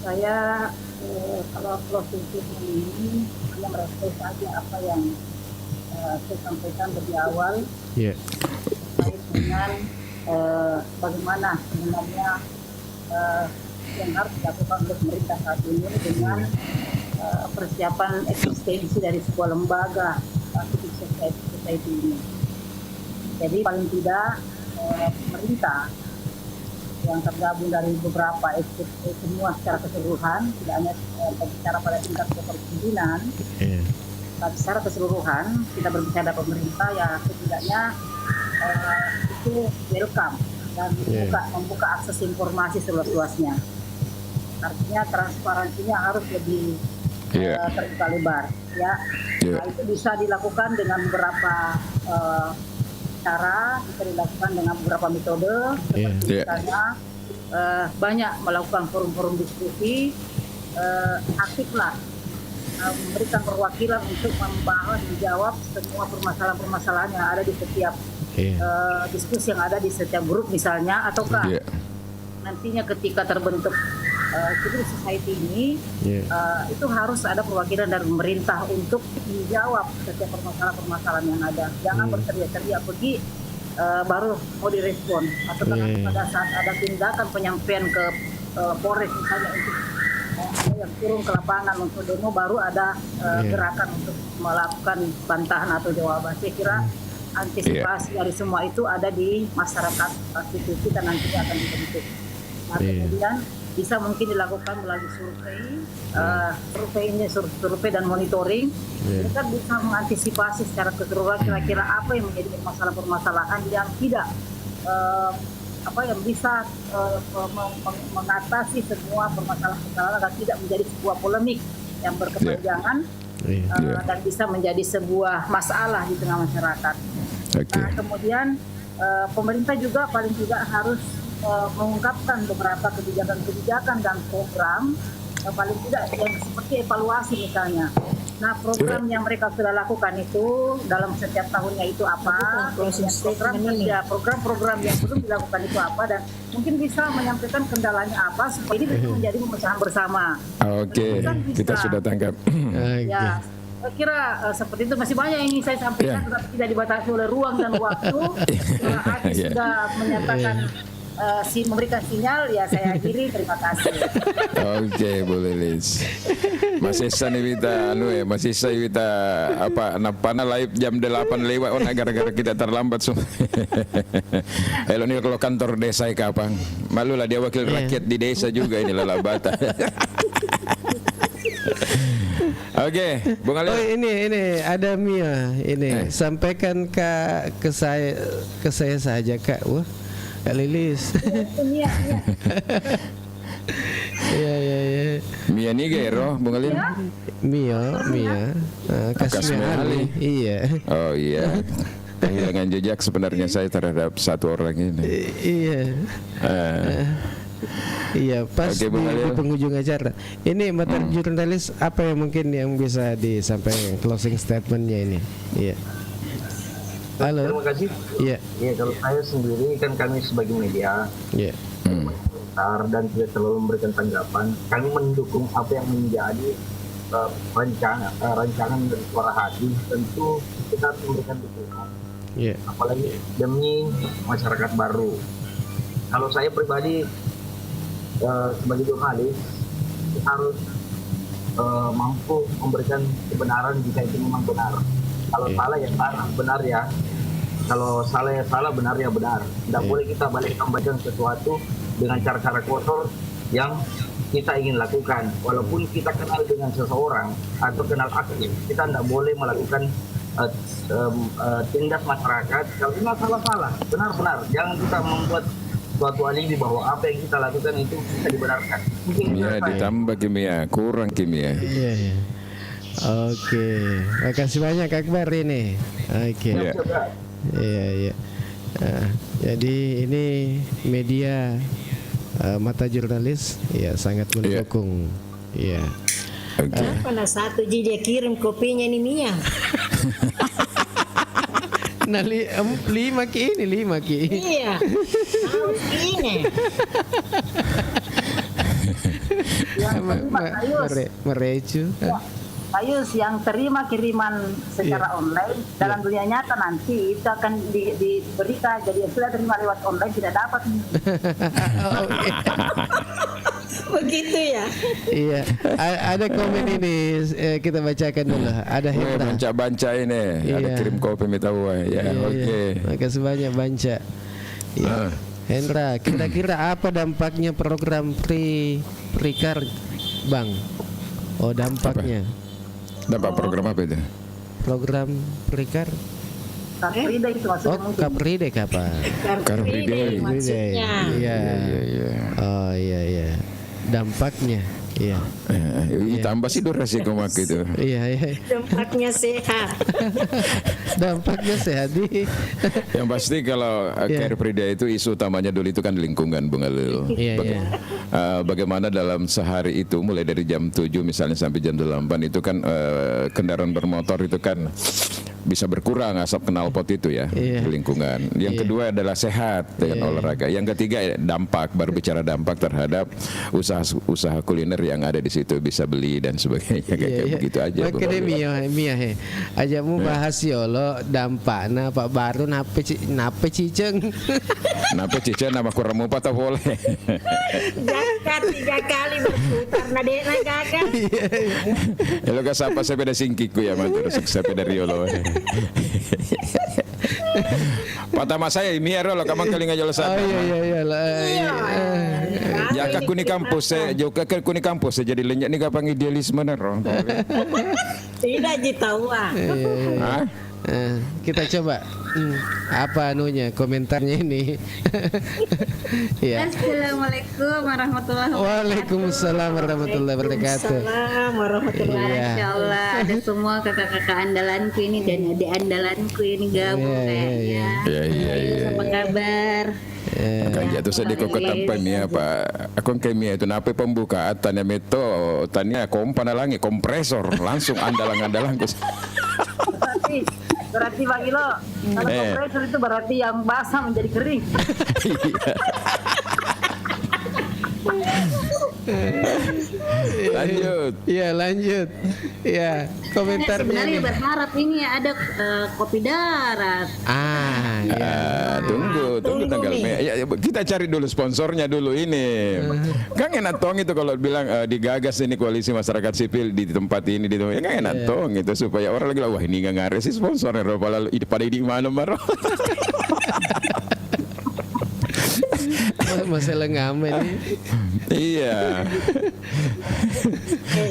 Saya kalau closing statement ini hanya merespon saja apa yang saya sampaikan lebih awal terkait dengan bagaimana sebenarnya yang harus dilakukan oleh pemerintah saat ini dengan persiapan eksistensi dari sebuah lembaga civil society ini. Jadi paling tidak pemerintah yang tergabung dari beberapa semua secara keseluruhan, tidak hanya berbicara pada tingkat kepemimpinan, tapi secara keseluruhan kita berbicara pemerintah ya setidaknya itu welcome dan membuka akses informasi seluas-luasnya. Artinya transparansinya harus lebih terbuka lebar. Nah, itu bisa dilakukan dengan beberapa cara, bisa dilakukan dengan beberapa metode. Misalnya banyak melakukan forum-forum diskusi, aktiflah memberikan perwakilan untuk membahas, menjawab semua permasalahan-permasalahan yang ada di setiap diskusi yang ada di setiap grup misalnya, ataukah nantinya ketika terbentuk civil society ini itu harus ada perwakilan dari pemerintah untuk menjawab setiap permasalahan-permasalahan yang ada. Jangan berteriak-teriak pergi baru mau direspon, atau pada saat ada tindakan penyampaian ke Polres misalnya untuk ada yang turun ke lapangan untuk demo, baru ada gerakan untuk melakukan bantahan atau jawaban. Saya kira antisipasi dari semua itu ada di masyarakat sipil kita nantinya akan dibentuk. Nah, kemudian bisa mungkin dilakukan melalui survei dan monitoring. Kita bisa mengantisipasi secara keseluruhan kira-kira apa yang menjadi permasalahan yang tidak yang bisa mengatasi semua permasalahan dan tidak menjadi sebuah polemik yang berkepanjangan dan bisa menjadi sebuah masalah di tengah masyarakat. Nah, kemudian pemerintah juga paling tidak harus mengungkapkan beberapa kebijakan-kebijakan dan program paling tidak yang seperti evaluasi misalnya. Nah, program yang mereka sudah lakukan itu dalam setiap tahunnya itu apa, program yang belum dilakukan itu apa, dan mungkin bisa menyampaikan kendalanya apa supaya ini bisa menjadi pemecahan bersama. Oke, kita sudah tangkap. Ya, saya kira seperti itu. Masih banyak yang ingin saya sampaikan, tetapi tidak dibatasi oleh ruang dan waktu. Adi sudah menyatakan memberikan sinyal, ya saya akhiri. Terima kasih. Oke, boleh Lis. Masih kita napana live jam 8 lewat gara-gara kita terlambat semua. Elo nih kalau kantor desa kapan? Malulah dia wakil rakyat di desa juga ini Lalabata. Oke, Bung Ali. Oh, ini ada Mia ini. Sampaikan ke saya saja, Kak. Wah, Kak Lilis. Iya. Mia nih Gero, Bung Ali. Mia. Kasmi Ali. Iya. Oh iya. Kehilangan jejak sebenarnya saya terhadap satu orang ini. Iya. Iya, pas di penghujung acara. Ini mata jurnalis apa yang mungkin yang bisa disampaikan closing statementnya ini? Iya. Halo. Terima kasih. Iya. Iya, kalau saya sendiri kan kami sebagai media. Iya. Dan tidak selalu memberikan tanggapan. Kami mendukung apa yang menjadi rancangan dari suara hati. Tentu kita harus memberikan dukungan. Yeah. Apalagi demi masyarakat baru. Kalau saya pribadi sebagai jurnalis harus mampu memberikan kebenaran jika itu memang benar. Kalau salah ya salah, benar ya. Kalau salah ya salah, benar ya benar. Tidak boleh kita balik membaca sesuatu dengan cara-cara kotor yang kita ingin lakukan. Walaupun kita kenal dengan seseorang atau kenal aktif, kita tidak boleh melakukan tindak masyarakat kalau ini salah-salah, benar-benar. Jangan kita membuat suatu alibi bahwa apa yang kita lakukan itu bisa dibenarkan. Kimia ditambah kimia, kurang kimia. Iya. Oke, makasih banyak Kak Akbar ini. Oke. Iya. Jadi ini media mata jurnalis ya sangat mendukung. Iya. Oke. Pada saat itu dia kirim kopinya ini Mia. Nah, 5 ki. Iya. Harus ini. Merecu. Ayus yang terima kiriman secara online dalam dunia nyata nanti itu akan diberikan, jadi yang sudah terima lewat online tidak dapat. Begitu ya. Iya. Ada komen ini kita bacakan dulu. Ada Hendra. Banca ini. Iya. Ada kirim kopi minta uang. Ya, oke. Makasih banyak Banca. Iya. Hendra, kira-kira apa dampaknya program Prikar, Bang? Oh, dampaknya. Dampak program apa itu? Program Prikar. Kapride itu maksudnya. Oh, Kapride kapan? Kapride maksudnya. Iya. Oh, iya. Dampaknya. Iya. Tambah sih durasi komak itu. Iya. Dampaknya sehat. Dampaknya sehat. Yang pasti kalau Care Free Day itu isu utamanya dulu itu kan lingkungan, Bung Alil. Iya. Bagaimana dalam sehari itu mulai dari jam 7 misalnya sampai jam 8 itu kan kendaraan bermotor itu kan bisa berkurang asap knalpot itu ya di lingkungan. Yang kedua adalah sehat dengan olahraga. Yang ketiga dampak, baru bicara dampak terhadap usaha kuliner yang ada di situ, bisa beli dan sebagainya kayak begitu aja. Makanya Mia aja mau bahas yolo dampakna Pak Baru nape ciceng. Nape ciceng nama kurang mau patah boleh. Jakat 3 kali berputar nadena gagal. Lo kasapa sepeda singkiku ya mantur sepeda riolo. Patama saya ini ya lo kamang kali ngajol sana. Ya ke kuni kampus saya juga ke kuni kampus saya jadi lenyap nih kapang idealisme nero. Tidak tahu Hah? Kita coba apa anunya komentarnya ini. Ya. Assalamualaikum warahmatullahi wabarakatuh. Waalaikumsalam warahmatullahi wabarakatuh. Insyaallah ada semua kakak-kakak andalanku ini dan adik andalanku ini gabung kayaknya. Iya. Apa kabar? Kan jatuh saya di kota tempat nih apa? Aku kayak itu nape pembukaan tanya meto tanya kompa langi kompresor langsung andalang-andalang. Berarti bagi lo, kalau kompresor itu berarti yang basah menjadi kering. Lanjut. Ya, komentarnya. Sebenarnya berharap ini ada kopi darat. Tunggu tanggal Mei. Kita cari dulu sponsornya dulu ini. Kan enak tong itu kalau bilang digagas ini koalisi masyarakat sipil di tempat ini di tempat. Kan enak tong itu supaya orang lagi wah ini nggak ngaris sih sponsornya pada di mana maro. Masalah ngamen. Iya.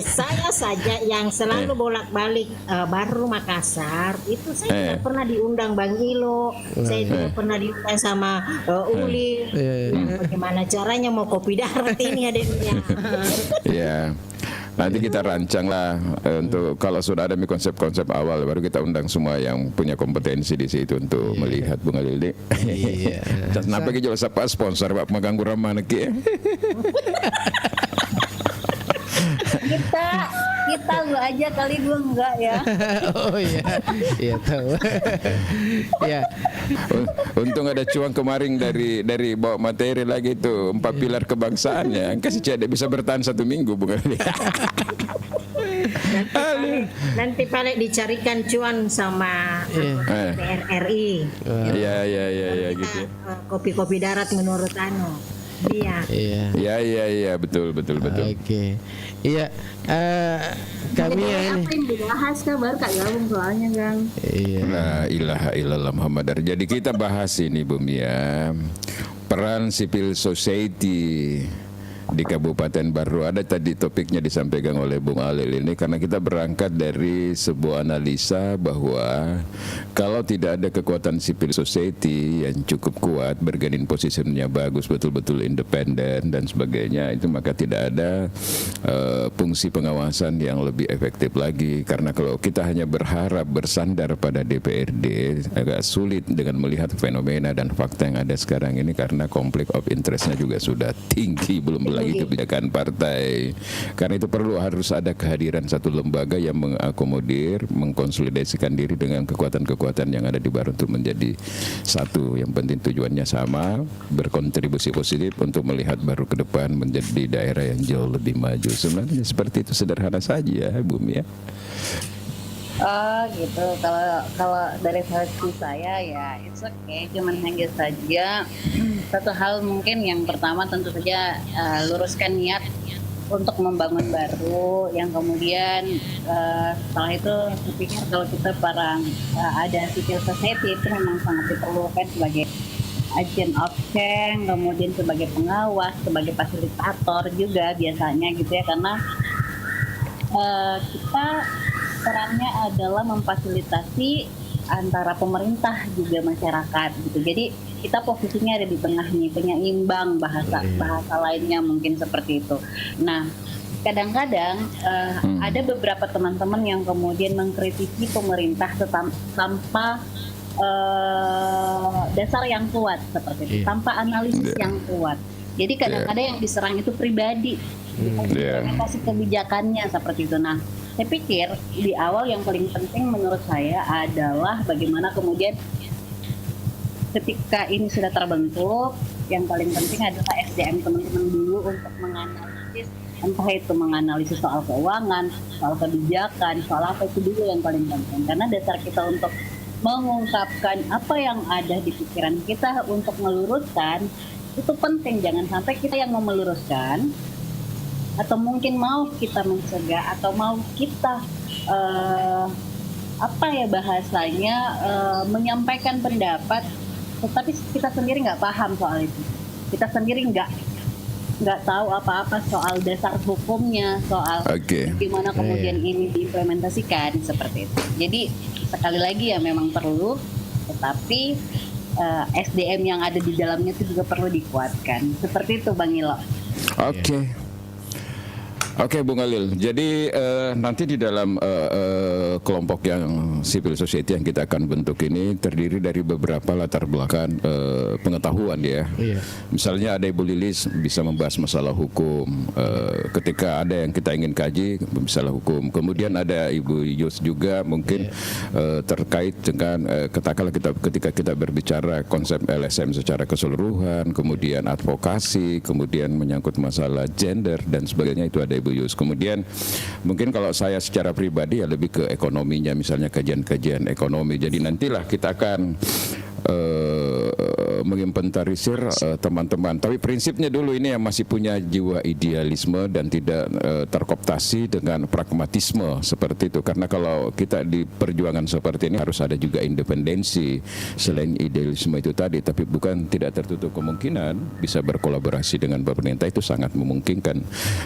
Saya saja yang selalu bolak-balik Baru Makassar itu saya tidak pernah diundang Bang Ilo, saya tidak pernah diundang sama Uli. Bagaimana caranya mau kopi darat ini adiknya? Iya. Nanti kita rancang lah untuk kalau sudah ada konsep-konsep awal baru kita undang semua yang punya kompetensi di situ untuk melihat Bunga Lili. Iya. Kenapa kita jelas apa sponsor Pak mengganggu ramah ki? Kita lu aja kali gua enggak ya. Oh iya tahu. Ya. Untung ada cuang kemarin dari bawa materi lagi itu 4 pilar kebangsaannya. Kasih cedek bisa bertahan 1 minggu bukan? Nanti paling dicarikan cuan sama PRRI. Iya gitu. Kopi-kopi darat menurut Iya betul. Oke. Iya. Kami apa yang dibahas kan baru Kak gabung soalnya Gang. Iya. La ilaha illallah Muhammad. Jadi kita bahas ini Bu Mia, peran civil society di Kabupaten Baru. Ada tadi topiknya disampaikan oleh Bung Alil ini karena kita berangkat dari sebuah analisa bahwa kalau tidak ada kekuatan civil society yang cukup kuat, bergenin posisinya bagus, betul-betul independen dan sebagainya, itu maka tidak ada fungsi pengawasan yang lebih efektif lagi. Karena kalau kita hanya berharap bersandar pada DPRD, agak sulit dengan melihat fenomena dan fakta yang ada sekarang ini karena konflik of interestnya juga sudah tinggi, belum lagi kebijakan partai. Karena itu harus ada kehadiran satu lembaga yang mengakomodir, mengkonsolidasikan diri dengan kekuatan-kekuatan yang ada di Baru untuk menjadi satu. Yang penting tujuannya sama, berkontribusi positif untuk melihat Baru ke depan menjadi daerah yang jauh lebih maju. Sebenarnya seperti itu, sederhana saja, Bumi ya. Oh gitu. Kalau dari versi saya ya it's okay. Cuman hanya saja satu hal mungkin yang pertama tentu saja luruskan niat untuk membangun Baru. Yang kemudian setelah itu saya pikir kalau kita ada civil society itu memang sangat diperlukan sebagai agent of change, kemudian sebagai pengawas, sebagai fasilitator juga biasanya gitu ya, karena kita perannya adalah memfasilitasi antara pemerintah juga masyarakat gitu. Jadi kita posisinya ada di tengah nih, penyeimbang bahasa lainnya mungkin seperti itu. Nah, kadang-kadang ada beberapa teman-teman yang kemudian mengkritisi pemerintah tanpa dasar yang kuat seperti itu, tanpa analisis yang kuat. Jadi kadang-kadang yang diserang itu pribadi, bukan implementasi kebijakannya seperti itu. Nah, Saya pikir di awal yang paling penting menurut saya adalah bagaimana kemudian ketika ini sudah terbentuk, yang paling penting adalah SDM teman-teman dulu untuk menganalisis, entah itu menganalisis soal keuangan, soal kebijakan, soal apa itu dulu yang paling penting. Karena dasar kita untuk mengungkapkan apa yang ada di pikiran kita untuk meluruskan itu penting. Jangan sampai kita yang mau meluruskan atau mungkin mau kita mencegah atau mau kita menyampaikan pendapat, tetapi kita sendiri nggak paham soal itu. Kita sendiri nggak tahu apa-apa soal dasar hukumnya, soal gimana kemudian ini diimplementasikan seperti itu. Jadi sekali lagi ya memang perlu, tetapi SDM yang ada di dalamnya itu juga perlu dikuatkan. Seperti itu Bang Ilo. Oke, Bung Alil. Jadi nanti di dalam kelompok yang civil society yang kita akan bentuk ini terdiri dari beberapa latar belakang pengetahuan ya. Misalnya ada Ibu Lilis bisa membahas masalah hukum. Ketika ada yang kita ingin kaji masalah hukum. Kemudian ada Ibu Yus juga mungkin terkait dengan katakanlah ketika kita berbicara konsep LSM secara keseluruhan, kemudian advokasi, kemudian menyangkut masalah gender dan sebagainya, itu ada Ibu Yus. Kemudian mungkin kalau saya secara pribadi ya lebih ke ekonominya, misalnya kajian-kajian ekonomi. Jadi nantilah kita akan menginventarisir teman-teman. Tapi prinsipnya dulu ini yang masih punya jiwa idealisme dan tidak terkooptasi dengan pragmatisme seperti itu. Karena kalau kita di perjuangan seperti ini harus ada juga independensi selain idealisme itu tadi. Tapi bukan tidak tertutup kemungkinan bisa berkolaborasi dengan pemerintah, itu sangat memungkinkan.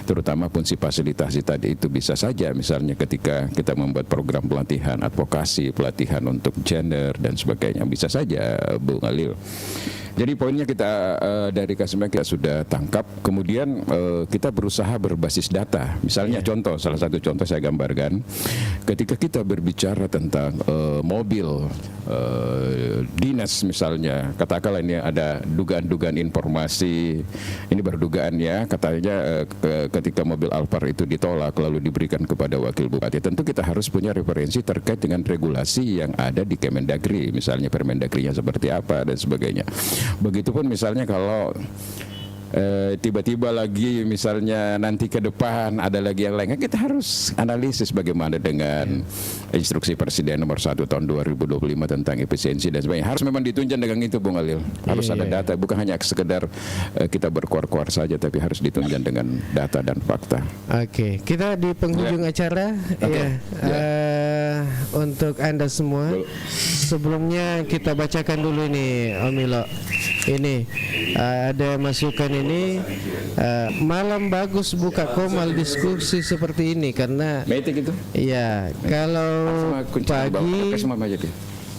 Terutama fungsi fasilitasi tadi itu bisa saja. Misalnya ketika kita membuat program pelatihan advokasi, pelatihan untuk gender dan sebagainya, bisa saja Bung Alil. Jadi poinnya kita dari Kasima kita sudah tangkap. Kemudian kita berusaha berbasis data. Misalnya contoh, salah satu contoh saya gambarkan. Ketika kita berbicara tentang mobil dinas misalnya, katakanlah ini ada dugaan-dugaan informasi, ini berdugaan ya, katanya ketika mobil Alphard itu ditolak lalu diberikan kepada wakil bupati. Tentu kita harus punya referensi terkait dengan regulasi yang ada di Kemendagri, misalnya Permendagrinya seperti apa dan sebagainya. Begitupun misalnya kalau tiba-tiba lagi misalnya nanti ke depan ada lagi yang lain, kita harus analisis bagaimana dengan instruksi Presiden nomor 1 tahun 2025 tentang efisiensi dan sebagainya. Harus memang ditunjang dengan itu Bung Alil. Harus ada data, bukan hanya sekedar kita berkuar-kuar saja, tapi harus ditunjang dengan data dan fakta. Oke, kita di penghujung acara untuk Anda semua. Sebelumnya kita bacakan dulu ini Om Milo. Ini ada masukan ini, malam bagus buka komal diskusi seperti ini karena meeting itu. Iya, kalau pagi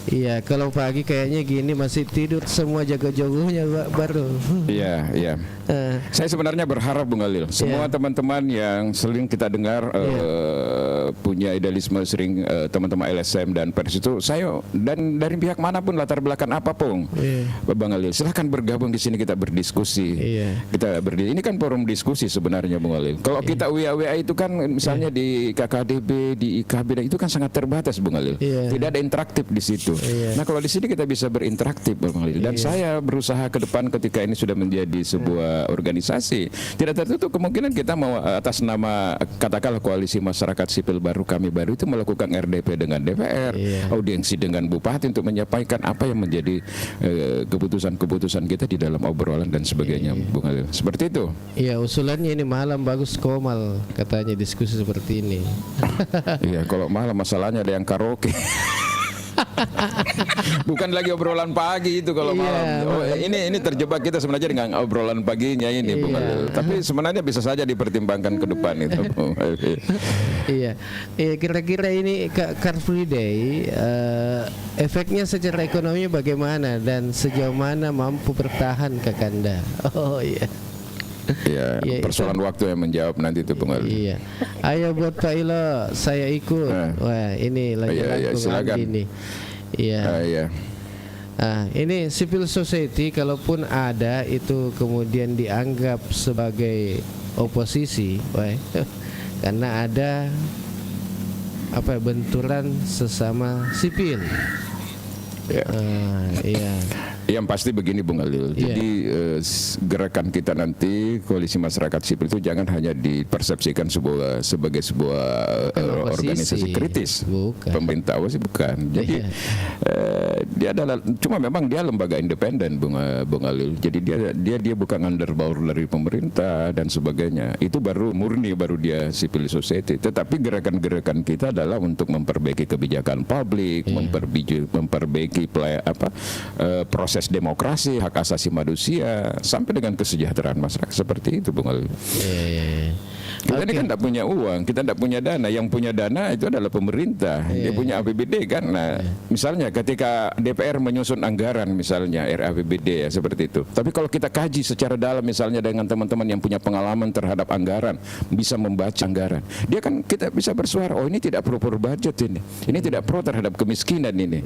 iya, kalau pagi kayaknya gini masih tidur semua jago-jagonya baru. Iya. Saya sebenarnya berharap Bung Alil, semua teman-teman yang sering kita dengar punya idealisme, sering teman-teman LSM dan pers itu, saya dan dari pihak manapun, latar belakang apapun, Bang Alil, silahkan bergabung di sini, kita berdiskusi. Ini kan forum diskusi sebenarnya Bung Alil. Kalau kita WA itu kan misalnya di KKDB, di IKB, itu kan sangat terbatas Bung Alil. Tidak ada interaktif di situ. Nah kalau di sini kita bisa berinteraktif Bang Alil. Dan saya berusaha ke depan ketika ini sudah menjadi sebuah organisasi, tidak tertutup kemungkinan kita mau atas nama katakanlah koalisi masyarakat sipil baru, kami baru itu melakukan RDP dengan DPR, audiensi dengan bupati untuk menyampaikan apa yang menjadi keputusan-keputusan kita di dalam obrolan dan sebagainya Bung Alil. Seperti itu. Iya, usulannya ini malam bagus komal, katanya diskusi seperti ini. Iya, kalau malam masalahnya ada yang karaoke. Bukan lagi obrolan pagi itu kalau malam. Ini terjebak kita sebenarnya dengan obrolan paginya ini, Bung Alil. Tapi sebenarnya bisa saja dipertimbangkan ke depan itu. Kira-kira ini Car Free Day efeknya secara ekonomi bagaimana dan sejauh mana mampu bertahan Kakanda? Persoalan waktu yang menjawab nanti itu Bung Alil. Ayo buat Pak Ilo, saya ikut. Wah, ini lagi ini. Ini civil society kalaupun ada itu kemudian dianggap sebagai oposisi, karena ada benturan sesama sipil. Iya. Yang pasti begini Bung Alil. Jadi gerakan kita nanti koalisi masyarakat sipil itu jangan hanya dipersepsikan sebagai sebuah organisasi kritis. Bukan. Pemerintah sih bukan. Jadi dia adalah cuma memang dia lembaga independen Bung Alil. Jadi dia bukan underbound dari pemerintah dan sebagainya. Itu baru dia civil society. Tetapi gerakan-gerakan kita adalah untuk memperbaiki kebijakan publik, memperbaiki proses proses demokrasi, hak asasi manusia, sampai dengan kesejahteraan masyarakat, seperti itu Bung Alil. Kita ini kan tidak punya uang, kita tidak punya dana. Yang punya dana itu adalah pemerintah. Dia punya APBD kan. Nah, misalnya ketika DPR menyusun anggaran, misalnya RAPBD ya seperti itu. Tapi kalau kita kaji secara dalam, misalnya dengan teman-teman yang punya pengalaman terhadap anggaran, bisa membaca anggaran, dia kan kita bisa bersuara. Oh, ini tidak pro budget ini tidak pro terhadap kemiskinan ini.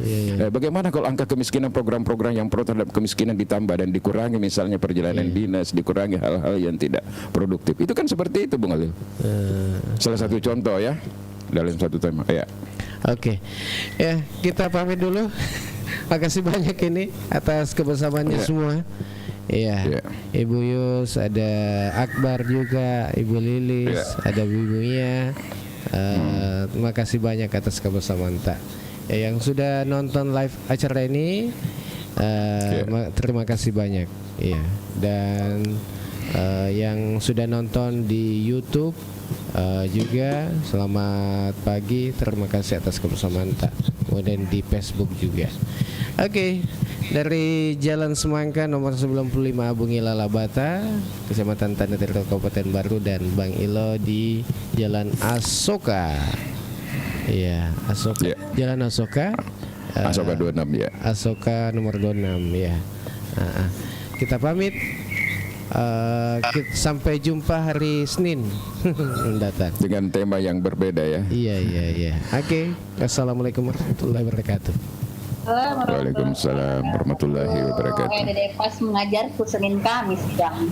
Bagaimana kalau angka kemiskinan, program-program yang pro terhadap kemiskinan ditambah dan dikurangi, misalnya perjalanan dinas, dikurangi hal-hal yang tidak produktif. Itu kan seperti itu Bung Alil. Salah satu contoh ya dalam satu tema ya. Oke. Ya, kita pamit dulu. Makasih banyak ini atas kebersamaannya semua. Iya. Ibu Yus, ada Akbar juga, Ibu Lilis, ada Ibu Mia. Terima kasih banyak atas kebersamaan tak. Yang sudah nonton live acara ini, terima kasih banyak. Iya. Dan yang sudah nonton di YouTube juga selamat pagi, terima kasih atas kebersamaan tak. Kemudian di Facebook juga. Oke, dari Jalan Semangka nomor 95 Abung Ila Labata, Kecamatan Tanah Tirto, Kabupaten Baru, dan Bang Ilo di Jalan Asoka. Iya, Asoka. Jalan Asoka. Asoka 26 ya. Asoka nomor 26 ya. Kita pamit. Sampai jumpa hari Senin mendatang dengan tema yang berbeda ya. Iya. Oke. Assalamualaikum warahmatullahi wabarakatuh. Waalaikumsalam warahmatullahi wabarakatuh. Dede pas mengajar ku Senin Kamis jam.